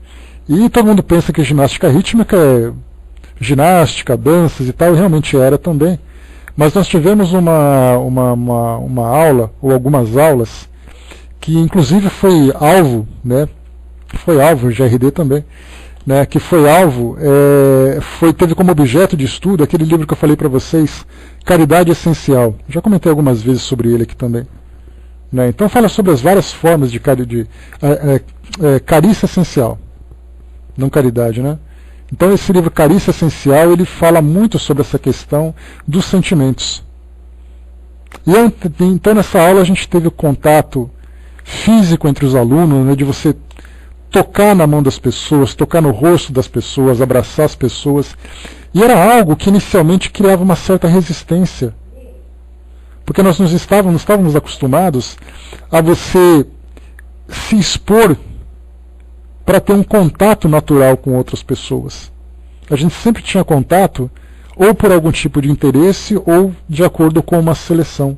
E todo mundo pensa que ginástica rítmica é ginástica, danças e tal, e realmente era também. Mas nós tivemos uma aula, ou algumas aulas, que inclusive foi alvo, né? Foi alvo, o GRD também, né, que foi alvo, teve como objeto de estudo aquele livro que eu falei para vocês, Caridade Essencial. Já comentei algumas vezes sobre ele aqui também. Né? Então fala sobre as várias formas de carícia essencial, não caridade, né? Então esse livro Carícia Essencial, ele fala muito sobre essa questão dos sentimentos. E então nessa aula a gente teve o contato físico entre os alunos, né, de você tocar na mão das pessoas, tocar no rosto das pessoas, abraçar as pessoas. E era algo que inicialmente criava uma certa resistência. Porque nós não estávamos acostumados a você se expor para ter um contato natural com outras pessoas. A gente sempre tinha contato ou por algum tipo de interesse ou de acordo com uma seleção.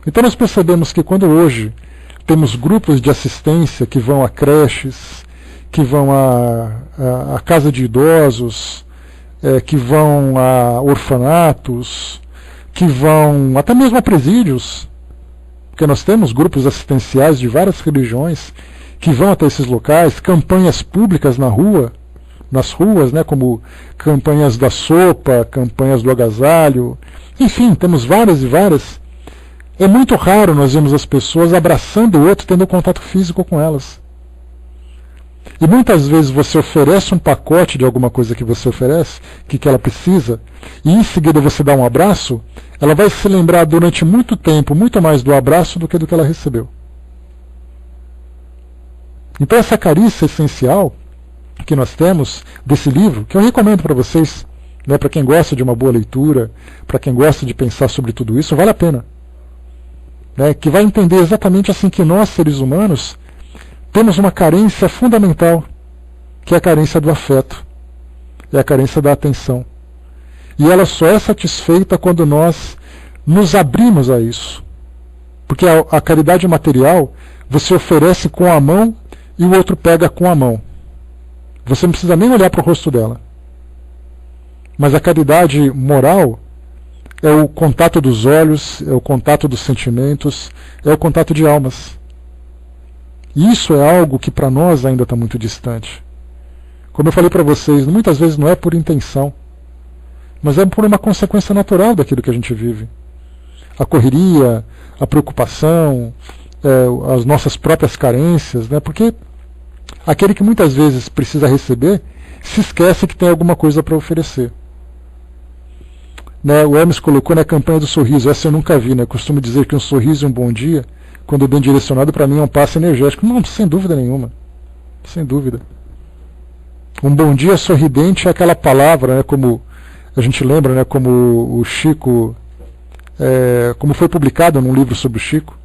Então nós percebemos que quando hoje temos grupos de assistência que vão a creches, que vão a casa de idosos, que vão a orfanatos, que vão até mesmo a presídios, porque nós temos grupos assistenciais de várias religiões que vão até esses locais, campanhas públicas nas ruas, né, como campanhas da sopa, campanhas do agasalho, enfim, temos várias e várias. É muito raro nós vemos as pessoas abraçando o outro, tendo contato físico com elas. E muitas vezes você oferece um pacote de alguma coisa que você oferece, que ela precisa, e em seguida você dá um abraço, ela vai se lembrar durante muito tempo, muito mais do abraço do que ela recebeu. Então essa carícia essencial, que nós temos desse livro, que eu recomendo para vocês, né, para quem gosta de uma boa leitura, para quem gosta de pensar sobre tudo isso, vale a pena. Né, que vai entender exatamente assim que nós, seres humanos, temos uma carência fundamental, que é a carência do afeto, é a carência da atenção. E ela só é satisfeita quando nós nos abrimos a isso. Porque a caridade material, você oferece com a mão e o outro pega com a mão. Você não precisa nem olhar para o rosto dela. Mas a caridade moral é o contato dos olhos, é o contato dos sentimentos, é o contato de almas. E isso é algo que para nós ainda está muito distante. Como eu falei para vocês, muitas vezes não é por intenção, mas é por uma consequência natural daquilo que a gente vive. A correria, a preocupação, as nossas próprias carências, né? Porque aquele que muitas vezes precisa receber, se esquece que tem alguma coisa para oferecer. Né? O Hermes colocou na campanha do sorriso, essa eu nunca vi, né? Eu costumo dizer que um sorriso e um bom dia, quando bem direcionado, para mim é um passe energético. Não, sem dúvida nenhuma. Sem dúvida. Um bom dia sorridente é aquela palavra, né? Como a gente lembra, né? Como o Chico, como foi publicado num livro sobre o Chico,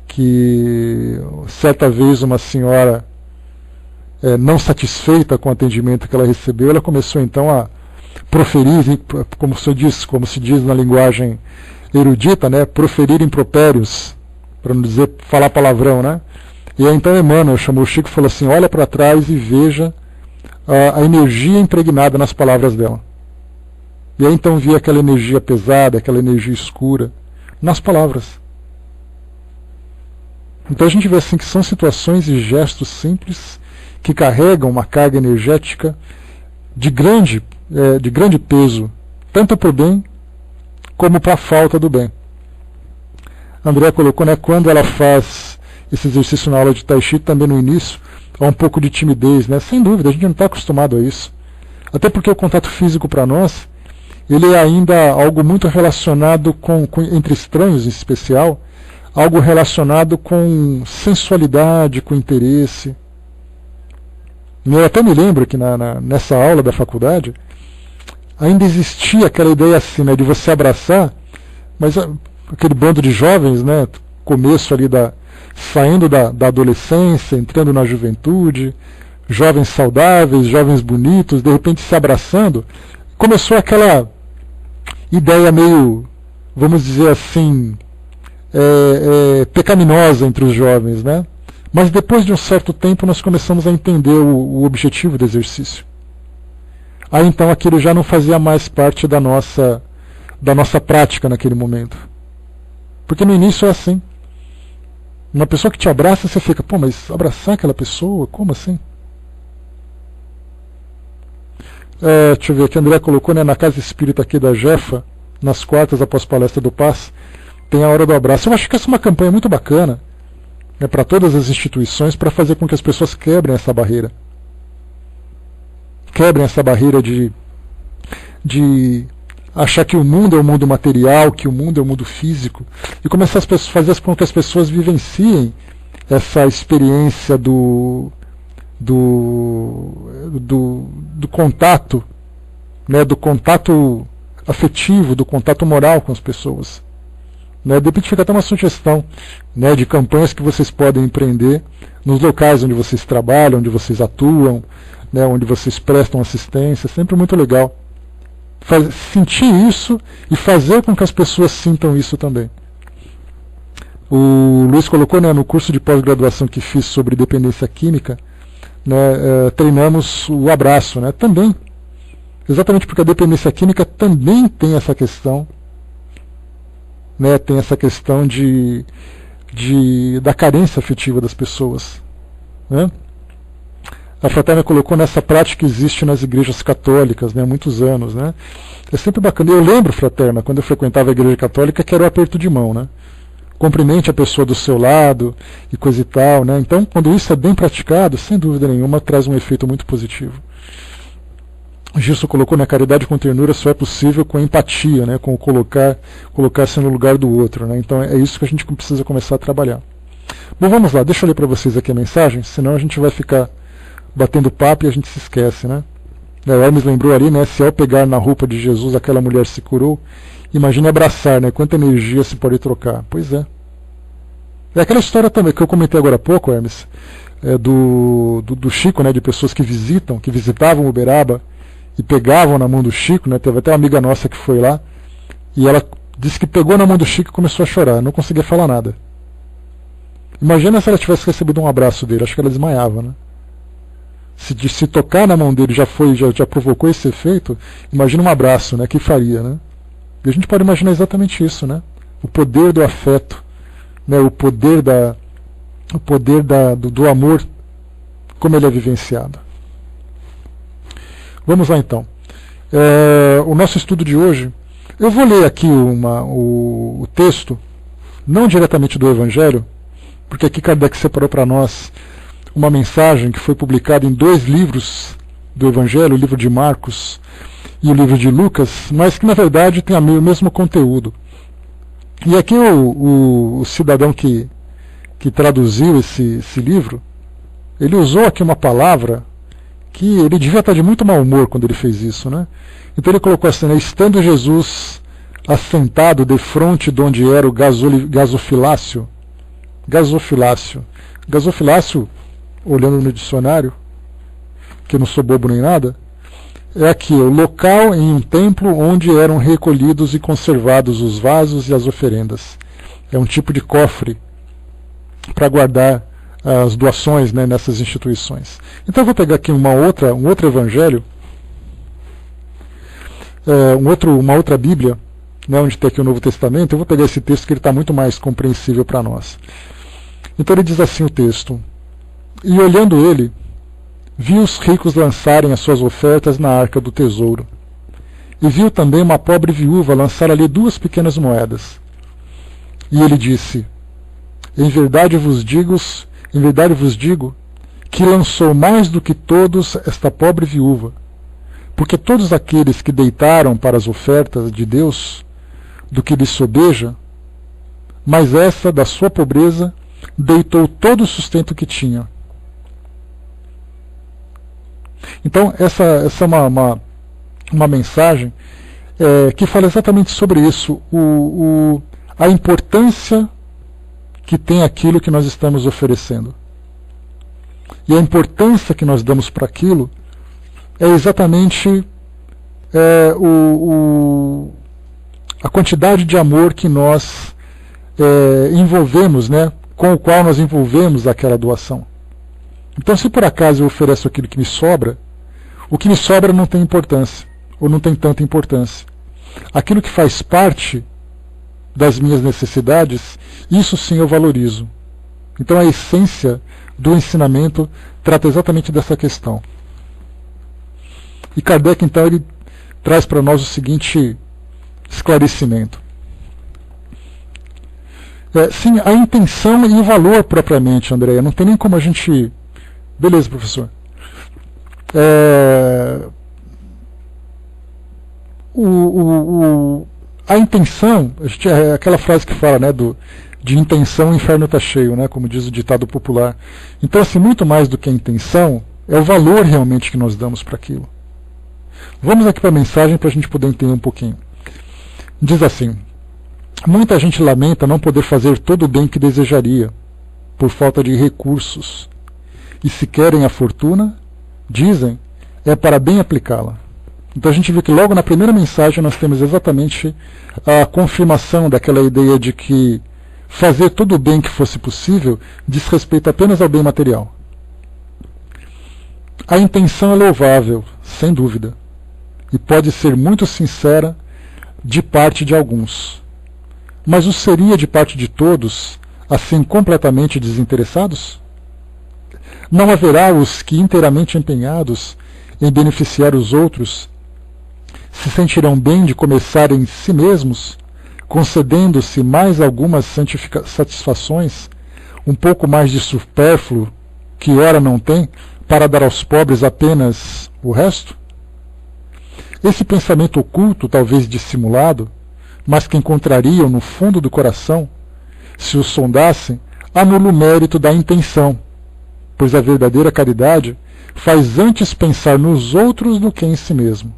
que certa vez uma senhora não satisfeita com o atendimento que ela recebeu, ela começou então a proferir, como se diz na linguagem erudita, né, proferir impropérios, para não dizer falar palavrão, né? E aí então Emmanuel chamou o Chico e falou assim: olha para trás e veja a energia impregnada nas palavras dela. E aí então via aquela energia pesada, aquela energia escura nas palavras. Então a gente vê assim que são situações e gestos simples que carregam uma carga energética de grande peso, tanto para o bem como para a falta do bem. André colocou, né, quando ela faz esse exercício na aula de Tai Chi, também no início, há um pouco de timidez, né? Sem dúvida, a gente não está acostumado a isso. Até porque o contato físico para nós, ele é ainda algo muito relacionado entre estranhos em especial, algo relacionado com sensualidade, com interesse. Eu até me lembro que nessa aula da faculdade ainda existia aquela ideia assim, né, de você abraçar, mas aquele bando de jovens, né, começo ali saindo da adolescência, entrando na juventude, jovens saudáveis, jovens bonitos, de repente se abraçando, começou aquela ideia meio, vamos dizer assim, pecaminosa entre os jovens, né? Mas depois de um certo tempo nós começamos a entender o objetivo do exercício. Aí então aquilo já não fazia mais parte da nossa prática naquele momento. Porque no início é assim. Uma pessoa que te abraça, você fica, pô, mas abraçar aquela pessoa? Como assim? Deixa eu ver aqui, André colocou, né, na casa espírita aqui da Jefa, nas quartas após palestra do Paz, tem a hora do abraço. Eu acho que essa é uma campanha muito bacana, né, para todas as instituições, para fazer com que as pessoas quebrem essa barreira. Quebrem essa barreira de achar que o mundo é o mundo material, que o mundo é o mundo físico, e começar a fazer com que as pessoas vivenciem essa experiência do contato, né, do contato afetivo, do contato moral com as pessoas. Né, de repente fica até uma sugestão, né, de campanhas que vocês podem empreender nos locais onde vocês trabalham, onde vocês atuam, né, onde vocês prestam assistência, sempre muito legal. Sentir isso e fazer com que as pessoas sintam isso também. O Luiz colocou, né, no curso de pós-graduação que fiz sobre dependência química, né, treinamos o abraço, né, também. Exatamente porque a dependência química também tem essa questão, né, tem essa questão da carência afetiva das pessoas. Né? A Fraterna colocou nessa prática que existe nas igrejas católicas, né, há muitos anos. Né? É sempre bacana. Eu lembro, Fraterna, quando eu frequentava a igreja católica, que era o aperto de mão. Né? Cumprimente a pessoa do seu lado e coisa e tal. Né? Então, quando isso é bem praticado, sem dúvida nenhuma, traz um efeito muito positivo. O Gilson colocou, na caridade com ternura só é possível com empatia, né, com colocar-se no lugar do outro. Né? Então é isso que a gente precisa começar a trabalhar. Bom, vamos lá, deixa eu ler para vocês aqui a mensagem, senão a gente vai ficar batendo papo e a gente se esquece, né? O Hermes lembrou ali, né? Se ao pegar na roupa de Jesus aquela mulher se curou, imagine abraçar, né? Quanta energia se pode trocar. Pois é. É aquela história também que eu comentei agora há pouco, Hermes, do Chico, né? De pessoas que visitavam Uberaba e pegavam na mão do Chico, né? Teve até uma amiga nossa que foi lá e ela disse que pegou na mão do Chico e começou a chorar, não conseguia falar nada. Imagina se ela tivesse recebido um abraço dele, acho que ela desmaiava, né? Se tocar na mão dele já provocou esse efeito, imagina um abraço, né? Que faria, né? E a gente pode imaginar exatamente isso, né? O poder do afeto, né? O poder do amor, como ele é vivenciado. Vamos lá então. O nosso estudo de hoje, eu vou ler aqui o texto, não diretamente do Evangelho, porque aqui Kardec separou para nós uma mensagem que foi publicada em 2 livros do Evangelho, o livro de Marcos e o livro de Lucas, mas que na verdade tem o mesmo conteúdo. E aqui o cidadão que traduziu esse livro, ele usou aqui uma palavra que ele devia estar de muito mau humor quando ele fez isso, né? Então ele colocou assim, né? Estando Jesus assentado defronte de onde era o gasofilácio, olhando no dicionário, que eu não sou bobo nem nada, é aqui, o local em um templo onde eram recolhidos e conservados os vasos e as oferendas. É um tipo de cofre para guardar as doações, né, nessas instituições. Então eu vou pegar aqui um outro evangelho, uma outra Bíblia, né, onde tem aqui o Novo Testamento. Eu vou pegar esse texto que ele está muito mais compreensível para nós. Então ele diz assim o texto: e olhando ele, viu os ricos lançarem as suas ofertas na arca do tesouro. E viu também uma pobre viúva lançar ali 2 pequenas moedas. E ele disse: em verdade vos digo que lançou mais do que todos esta pobre viúva, porque todos aqueles que deitaram para as ofertas de Deus do que lhe sobeja, mas essa da sua pobreza deitou todo o sustento que tinha. Então essa é uma mensagem que fala exatamente sobre isso, a importância que tem aquilo que nós estamos oferecendo. E a importância que nós damos para aquilo é exatamente a quantidade de amor que nós envolvemos, né, com o qual nós envolvemos aquela doação. Então, se por acaso eu ofereço aquilo que me sobra, o que me sobra não tem importância, ou não tem tanta importância. Aquilo que faz parte das minhas necessidades, isso sim eu valorizo. Então a essência do ensinamento trata exatamente dessa questão. E Kardec, então, ele traz para nós o seguinte esclarecimento. Sim, a intenção e o valor propriamente, Andréia, não tem nem como a gente... Beleza, professor. A intenção, aquela frase que fala, né, de intenção o inferno está cheio, né, como diz o ditado popular. Então, assim, muito mais do que a intenção, é o valor realmente que nós damos para aquilo. Vamos aqui para a mensagem para a gente poder entender um pouquinho. Diz assim: muita gente lamenta não poder fazer todo o bem que desejaria, por falta de recursos. E se querem a fortuna, dizem, é para bem aplicá-la. Então a gente vê que logo na primeira mensagem nós temos exatamente a confirmação daquela ideia de que fazer todo o bem que fosse possível diz respeito apenas ao bem material. A intenção é louvável, sem dúvida, e pode ser muito sincera de parte de alguns. Mas o seria de parte de todos, assim completamente desinteressados? Não haverá os que, inteiramente empenhados em beneficiar os outros, se sentirão bem de começar em si mesmos, concedendo-se mais algumas satisfações, um pouco mais de supérfluo, que ora não tem, para dar aos pobres apenas o resto? Esse pensamento oculto, talvez dissimulado, mas que encontrariam no fundo do coração, se o sondassem, anula o mérito da intenção, pois a verdadeira caridade faz antes pensar nos outros do que em si mesmo.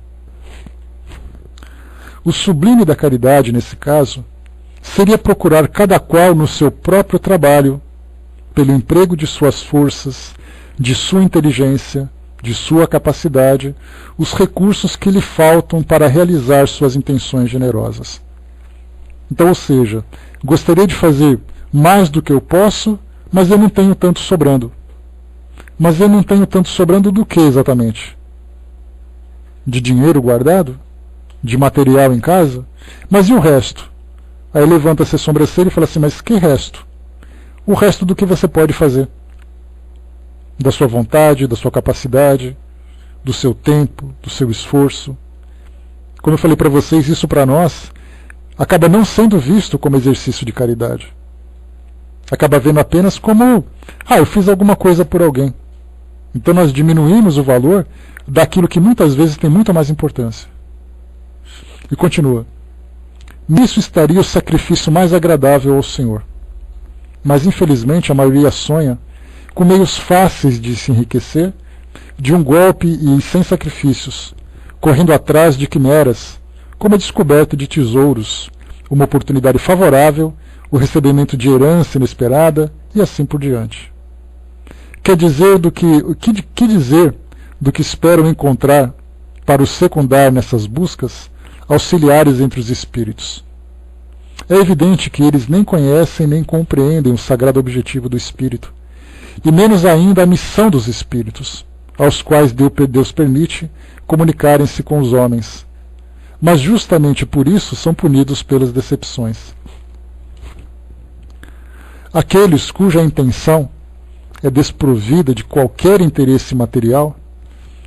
O sublime da caridade, nesse caso, seria procurar cada qual no seu próprio trabalho, pelo emprego de suas forças, de sua inteligência, de sua capacidade, os recursos que lhe faltam para realizar suas intenções generosas. Então, ou seja, gostaria de fazer mais do que eu posso, mas eu não tenho tanto sobrando. Mas eu não tenho tanto sobrando do que exatamente? De dinheiro guardado? De material em casa? Mas e o resto? Aí levanta-se a sobrancelha e fala assim, mas que resto? O resto do que você pode fazer. Da sua vontade, da sua capacidade, do seu tempo, do seu esforço. Como eu falei para vocês, isso para nós acaba não sendo visto como exercício de caridade. Acaba vendo apenas como, eu fiz alguma coisa por alguém. Então nós diminuímos o valor daquilo que muitas vezes tem muito mais importância. E continua. Nisso estaria o sacrifício mais agradável ao Senhor. Mas infelizmente a maioria sonha com meios fáceis de se enriquecer, de um golpe e sem sacrifícios, correndo atrás de quimeras, como a descoberta de tesouros, uma oportunidade favorável, o recebimento de herança inesperada e assim por diante. Que dizer do que esperam encontrar para os secundar nessas buscas auxiliares entre os espíritos? É evidente que eles nem conhecem nem compreendem o sagrado objetivo do espírito, e menos ainda a missão dos espíritos, aos quais Deus permite comunicarem-se com os homens. Mas justamente por isso são punidos pelas decepções. Aqueles cuja intenção é desprovida de qualquer interesse material,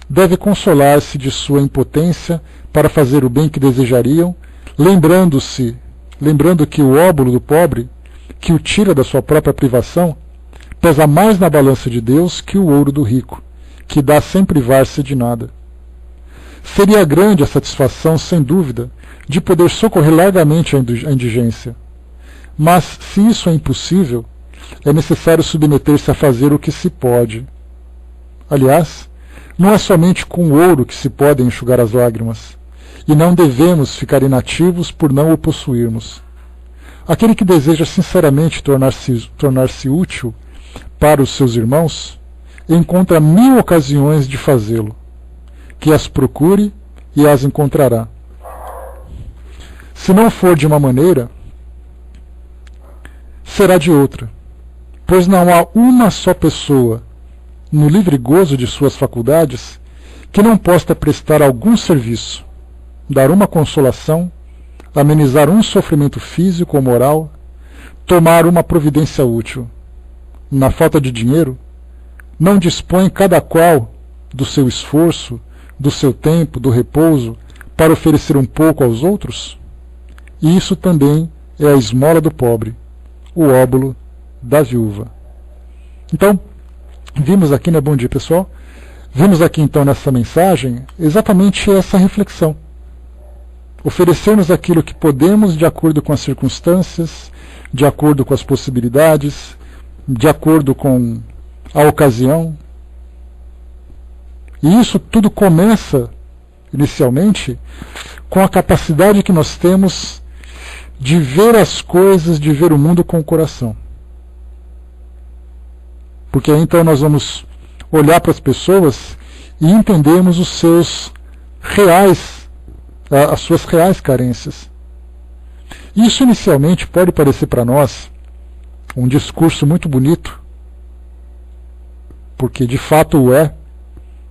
deve consolar-se de sua impotência para fazer o bem que desejariam, lembrando que o óbolo do pobre, que o tira da sua própria privação, pesa mais na balança de Deus que o ouro do rico, que dá sem privar-se de nada. Seria grande a satisfação, sem dúvida, de poder socorrer largamente a indigência. Mas, se isso é impossível, é necessário submeter-se a fazer o que se pode. Aliás, não é somente com o ouro que se podem enxugar as lágrimas, e não devemos ficar inativos por não o possuirmos. Aquele que deseja sinceramente tornar-se útil para os seus irmãos, encontra 1000 ocasiões de fazê-lo, que as procure e as encontrará. Se não for de uma maneira, será de outra, pois não há uma só pessoa, no livre gozo de suas faculdades, que não possa prestar algum serviço, dar uma consolação, amenizar um sofrimento físico ou moral, tomar uma providência útil. Na falta de dinheiro, não dispõe cada qual do seu esforço, do seu tempo, do repouso, para oferecer um pouco aos outros? E isso também é a esmola do pobre, o óbolo da viúva. Então, vimos aqui, né? Bom dia, pessoal. Vimos aqui, então, nessa mensagem, exatamente essa reflexão. Oferecermos aquilo que podemos de acordo com as circunstâncias, de acordo com as possibilidades, de acordo com a ocasião. E isso tudo começa, inicialmente, com a capacidade que nós temos de ver as coisas, de ver o mundo com o coração. Porque aí então nós vamos olhar para as pessoas e entendermos os seus reais, as suas reais carências. Isso inicialmente pode parecer para nós um discurso muito bonito, porque de fato o é.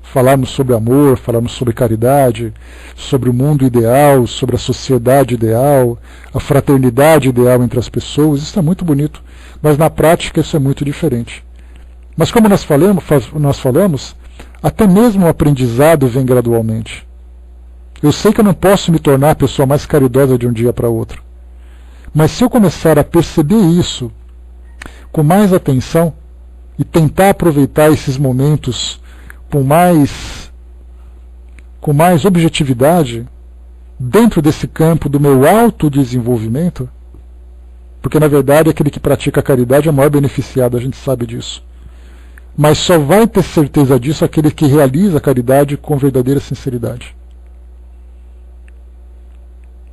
Falarmos sobre amor, falarmos sobre caridade, sobre o mundo ideal, sobre a sociedade ideal, a fraternidade ideal entre as pessoas, isso é muito bonito, mas na prática isso é muito diferente. Mas como nós falamos, até mesmo o aprendizado vem gradualmente. Eu sei que eu não posso me tornar a pessoa mais caridosa de um dia para outro, mas se eu começar a perceber isso com mais atenção e tentar aproveitar esses momentos com mais objetividade, dentro desse campo do meu autodesenvolvimento, porque na verdade aquele que pratica a caridade é o maior beneficiado, a gente sabe disso. Mas só vai ter certeza disso aquele que realiza a caridade com verdadeira sinceridade.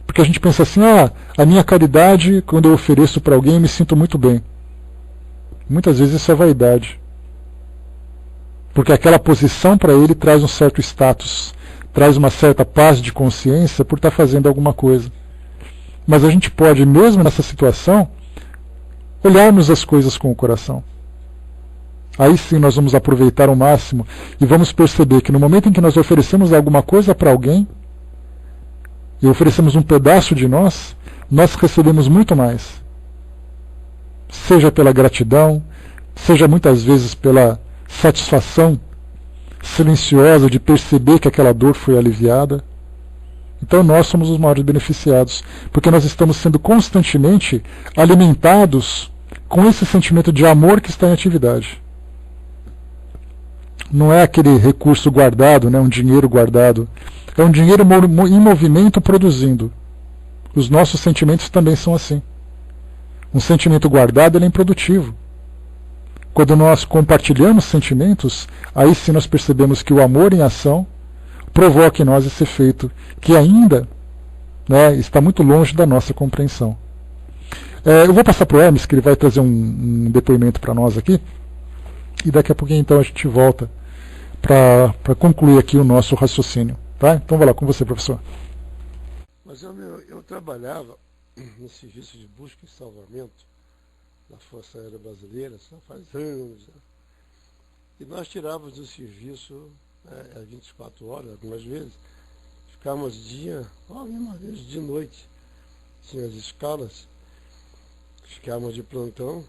Porque a gente pensa assim, a minha caridade, quando eu ofereço para alguém, eu me sinto muito bem. Muitas vezes isso é vaidade. Porque aquela posição para ele traz um certo status, traz uma certa paz de consciência por estar fazendo alguma coisa. Mas a gente pode, mesmo nessa situação, olharmos as coisas com o coração. Aí sim nós vamos aproveitar ao máximo e vamos perceber que no momento em que nós oferecemos alguma coisa para alguém, e oferecemos um pedaço de nós, nós recebemos muito mais. Seja pela gratidão, seja muitas vezes pela satisfação silenciosa de perceber que aquela dor foi aliviada. Então nós somos os maiores beneficiados, porque nós estamos sendo constantemente alimentados com esse sentimento de amor que está em atividade. Não é aquele recurso guardado, um dinheiro guardado. É um dinheiro em movimento produzindo. Os nossos sentimentos também são assim. Um sentimento guardado ele é improdutivo. Quando nós compartilhamos sentimentos, aí sim nós percebemos que o amor em ação provoca em nós esse efeito, que ainda está muito longe da nossa compreensão. Eu vou passar para o Hermes, que ele vai trazer um depoimento para nós aqui, e daqui a pouquinho então a gente volta para concluir aqui o nosso raciocínio. Tá? Então vai lá com você, professor. Mas eu trabalhava no serviço de busca e salvamento da Força Aérea Brasileira, só faz anos. E nós tirávamos do serviço 24 horas, algumas vezes. Ficávamos algumas vezes de noite. Tinha as escalas, ficávamos de plantão.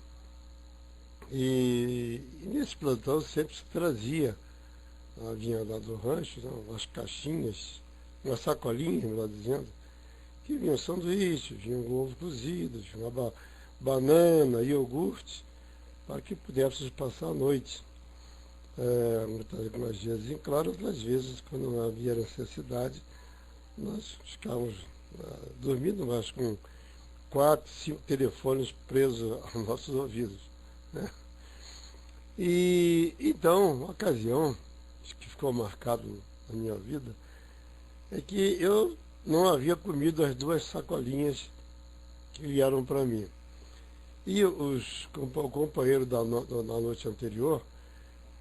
E nesse plantão sempre se trazia, vinha lá do rancho, umas caixinhas, uma sacolinha, melhor dizendo, que vinham sanduíches, vinha um ovo cozido, vinha uma banana, iogurte, para que pudéssemos passar a noite. Muitas vezes em claro, outras vezes, quando não havia necessidade, nós ficávamos dormindo, mas com 4, 5 telefones presos aos nossos ouvidos. Né? E então, uma ocasião que ficou marcado na minha vida é que eu não havia comido as 2 sacolinhas que vieram para mim. E o companheiro da noite anterior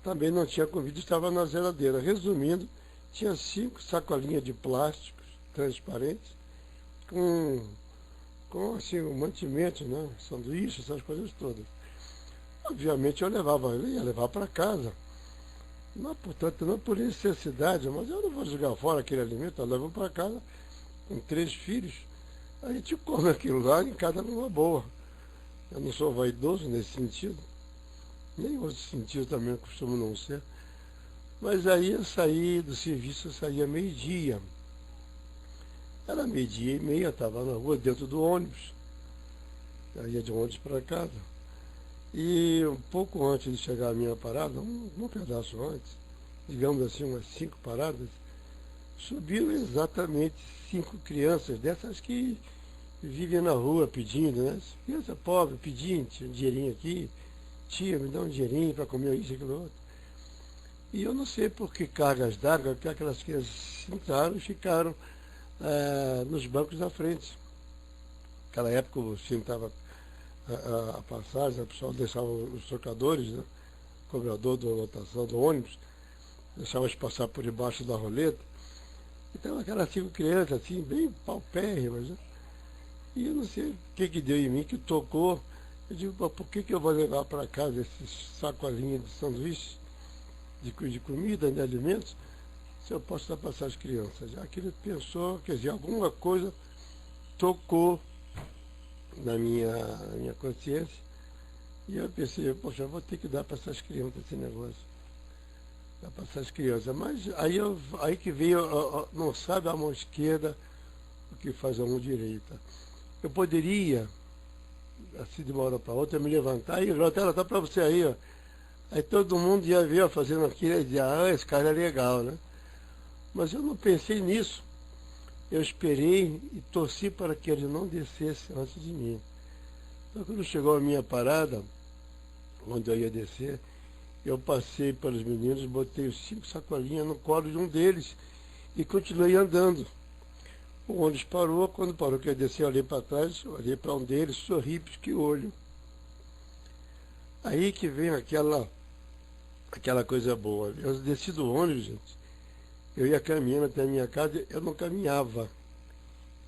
também não tinha comido, estava na geladeira. Resumindo, tinha 5 sacolinhas de plásticos transparentes com assim, mantimentos, sanduíche, essas coisas todas. Obviamente eu ia levar para casa. Mas, portanto, não por necessidade, mas eu não vou jogar fora aquele alimento, eu levo para casa com 3 filhos. A gente come aquilo lá em casa numa boa. Eu não sou vaidoso nesse sentido, nem em outros sentidos também eu costumo não ser. Mas aí eu saí do serviço, eu saía meio-dia. Era 12:30, eu estava na rua, dentro do ônibus. Eu ia de ônibus para casa. E um pouco antes de chegar à minha parada, um pedaço antes, digamos assim, umas 5 paradas, subiram exatamente 5 crianças, dessas que vivem na rua pedindo, né? Criança pobre, pedindo, tinha um dinheirinho aqui, tia, me dá um dinheirinho para comer isso e aquilo outro. E eu não sei por que cargas d'água que aquelas crianças sentaram e ficaram nos bancos da frente. Naquela época o cinto estava a passagem, o pessoal deixava os trocadores, né? O cobrador da lotação do ônibus, deixava eles passar por debaixo da roleta. Então aquelas 5 crianças assim, bem paupérrimas, né? E eu não sei o que deu em mim, que tocou. Eu digo, por que eu vou levar para casa esses sacolinhas de sanduíche, de comida, de alimentos, se eu posso dar para essas crianças? Aquilo pensou, quer dizer, alguma coisa tocou na minha consciência. E eu pensei, poxa, eu vou ter que dar para essas crianças esse negócio. Dar para essas crianças. Mas aí que veio, não sabe a mão esquerda o que faz a mão direita. Eu poderia, assim de uma hora para outra, me levantar e ela está para você aí, ó. Aí todo mundo ia ver eu fazendo aquilo e dizia, esse cara é legal, né? Mas eu não pensei nisso. Eu esperei e torci para que ele não descesse antes de mim. Então quando chegou a minha parada, onde eu ia descer, eu passei pelos meninos, botei os 5 sacolinhas no colo de um deles e continuei andando. O ônibus parou, quando parou que eu desci, eu olhei para trás, olhei para um deles, sorri, pisquei o olho. Aí que vem aquela coisa boa. Eu desci do ônibus, gente, eu ia caminhando até a minha casa, eu não caminhava,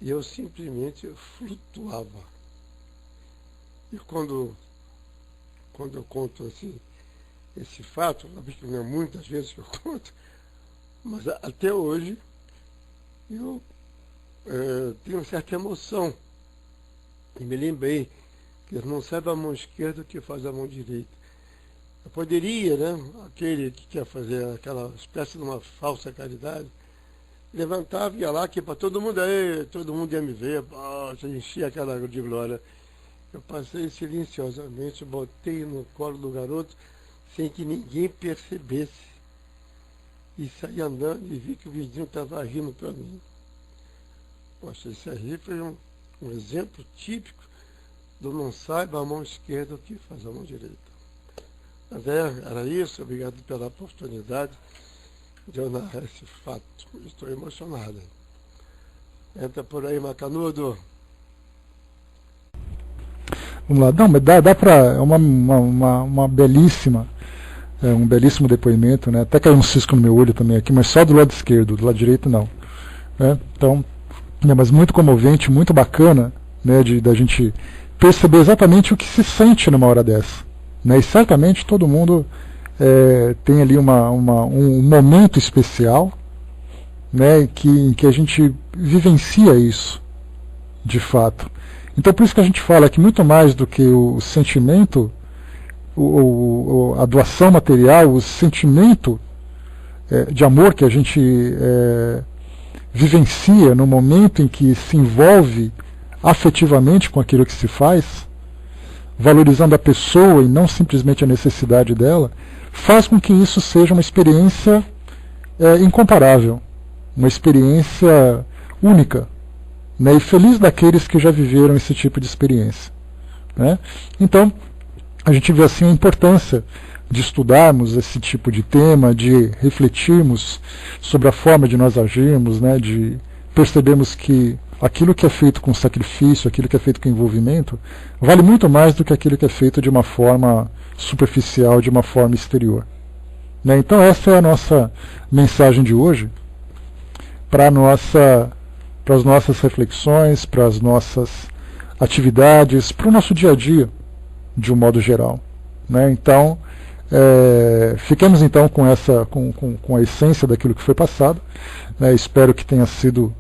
eu simplesmente flutuava. E quando eu conto assim, esse fato, não é muitas vezes que eu conto, mas até hoje eu tenho uma certa emoção. E me lembrei que não sabe a mão esquerda o que faz a mão direita. Eu poderia, né, aquele que quer fazer aquela espécie de uma falsa caridade, levantava e ia lá que para todo mundo aí, todo mundo ia me ver, enchia aquela de glória. Eu passei silenciosamente, botei no colo do garoto, sem que ninguém percebesse. E saí andando e vi que o vizinho estava rindo para mim. Poxa, isso aí foi um exemplo típico do não saiba a mão esquerda o que faz a mão direita. Mas era isso, obrigado pela oportunidade de eu narrar esse fato. Estou emocionado. Entra por aí, Macanudo. Vamos lá, não, mas dá para, é uma belíssima, um belíssimo depoimento, né? Até caiu um cisco no meu olho também aqui, mas só do lado esquerdo, do lado direito não. Né? Então, mas muito comovente, muito bacana, né, da gente perceber exatamente o que se sente numa hora dessa. Né? E certamente todo mundo tem ali um momento especial, né, em que a gente vivencia isso, de fato. Então por isso que a gente fala que muito mais do que o sentimento, a doação material, o sentimento de amor que a gente vivencia no momento em que se envolve afetivamente com aquilo que se faz, valorizando a pessoa e não simplesmente a necessidade dela, faz com que isso seja uma experiência incomparável, uma experiência única, né, e feliz daqueles que já viveram esse tipo de experiência. Né? Então, a gente vê assim a importância de estudarmos esse tipo de tema, de refletirmos sobre a forma de nós agirmos, né, de percebermos que aquilo que é feito com sacrifício, aquilo que é feito com envolvimento, vale muito mais do que aquilo que é feito de uma forma superficial, de uma forma exterior. Né? Então essa é a nossa mensagem de hoje para as nossas reflexões, para as nossas atividades, para o nosso dia a dia, de um modo geral. Né? Então, ficamos então com a essência daquilo que foi passado. Né? Espero que tenha sido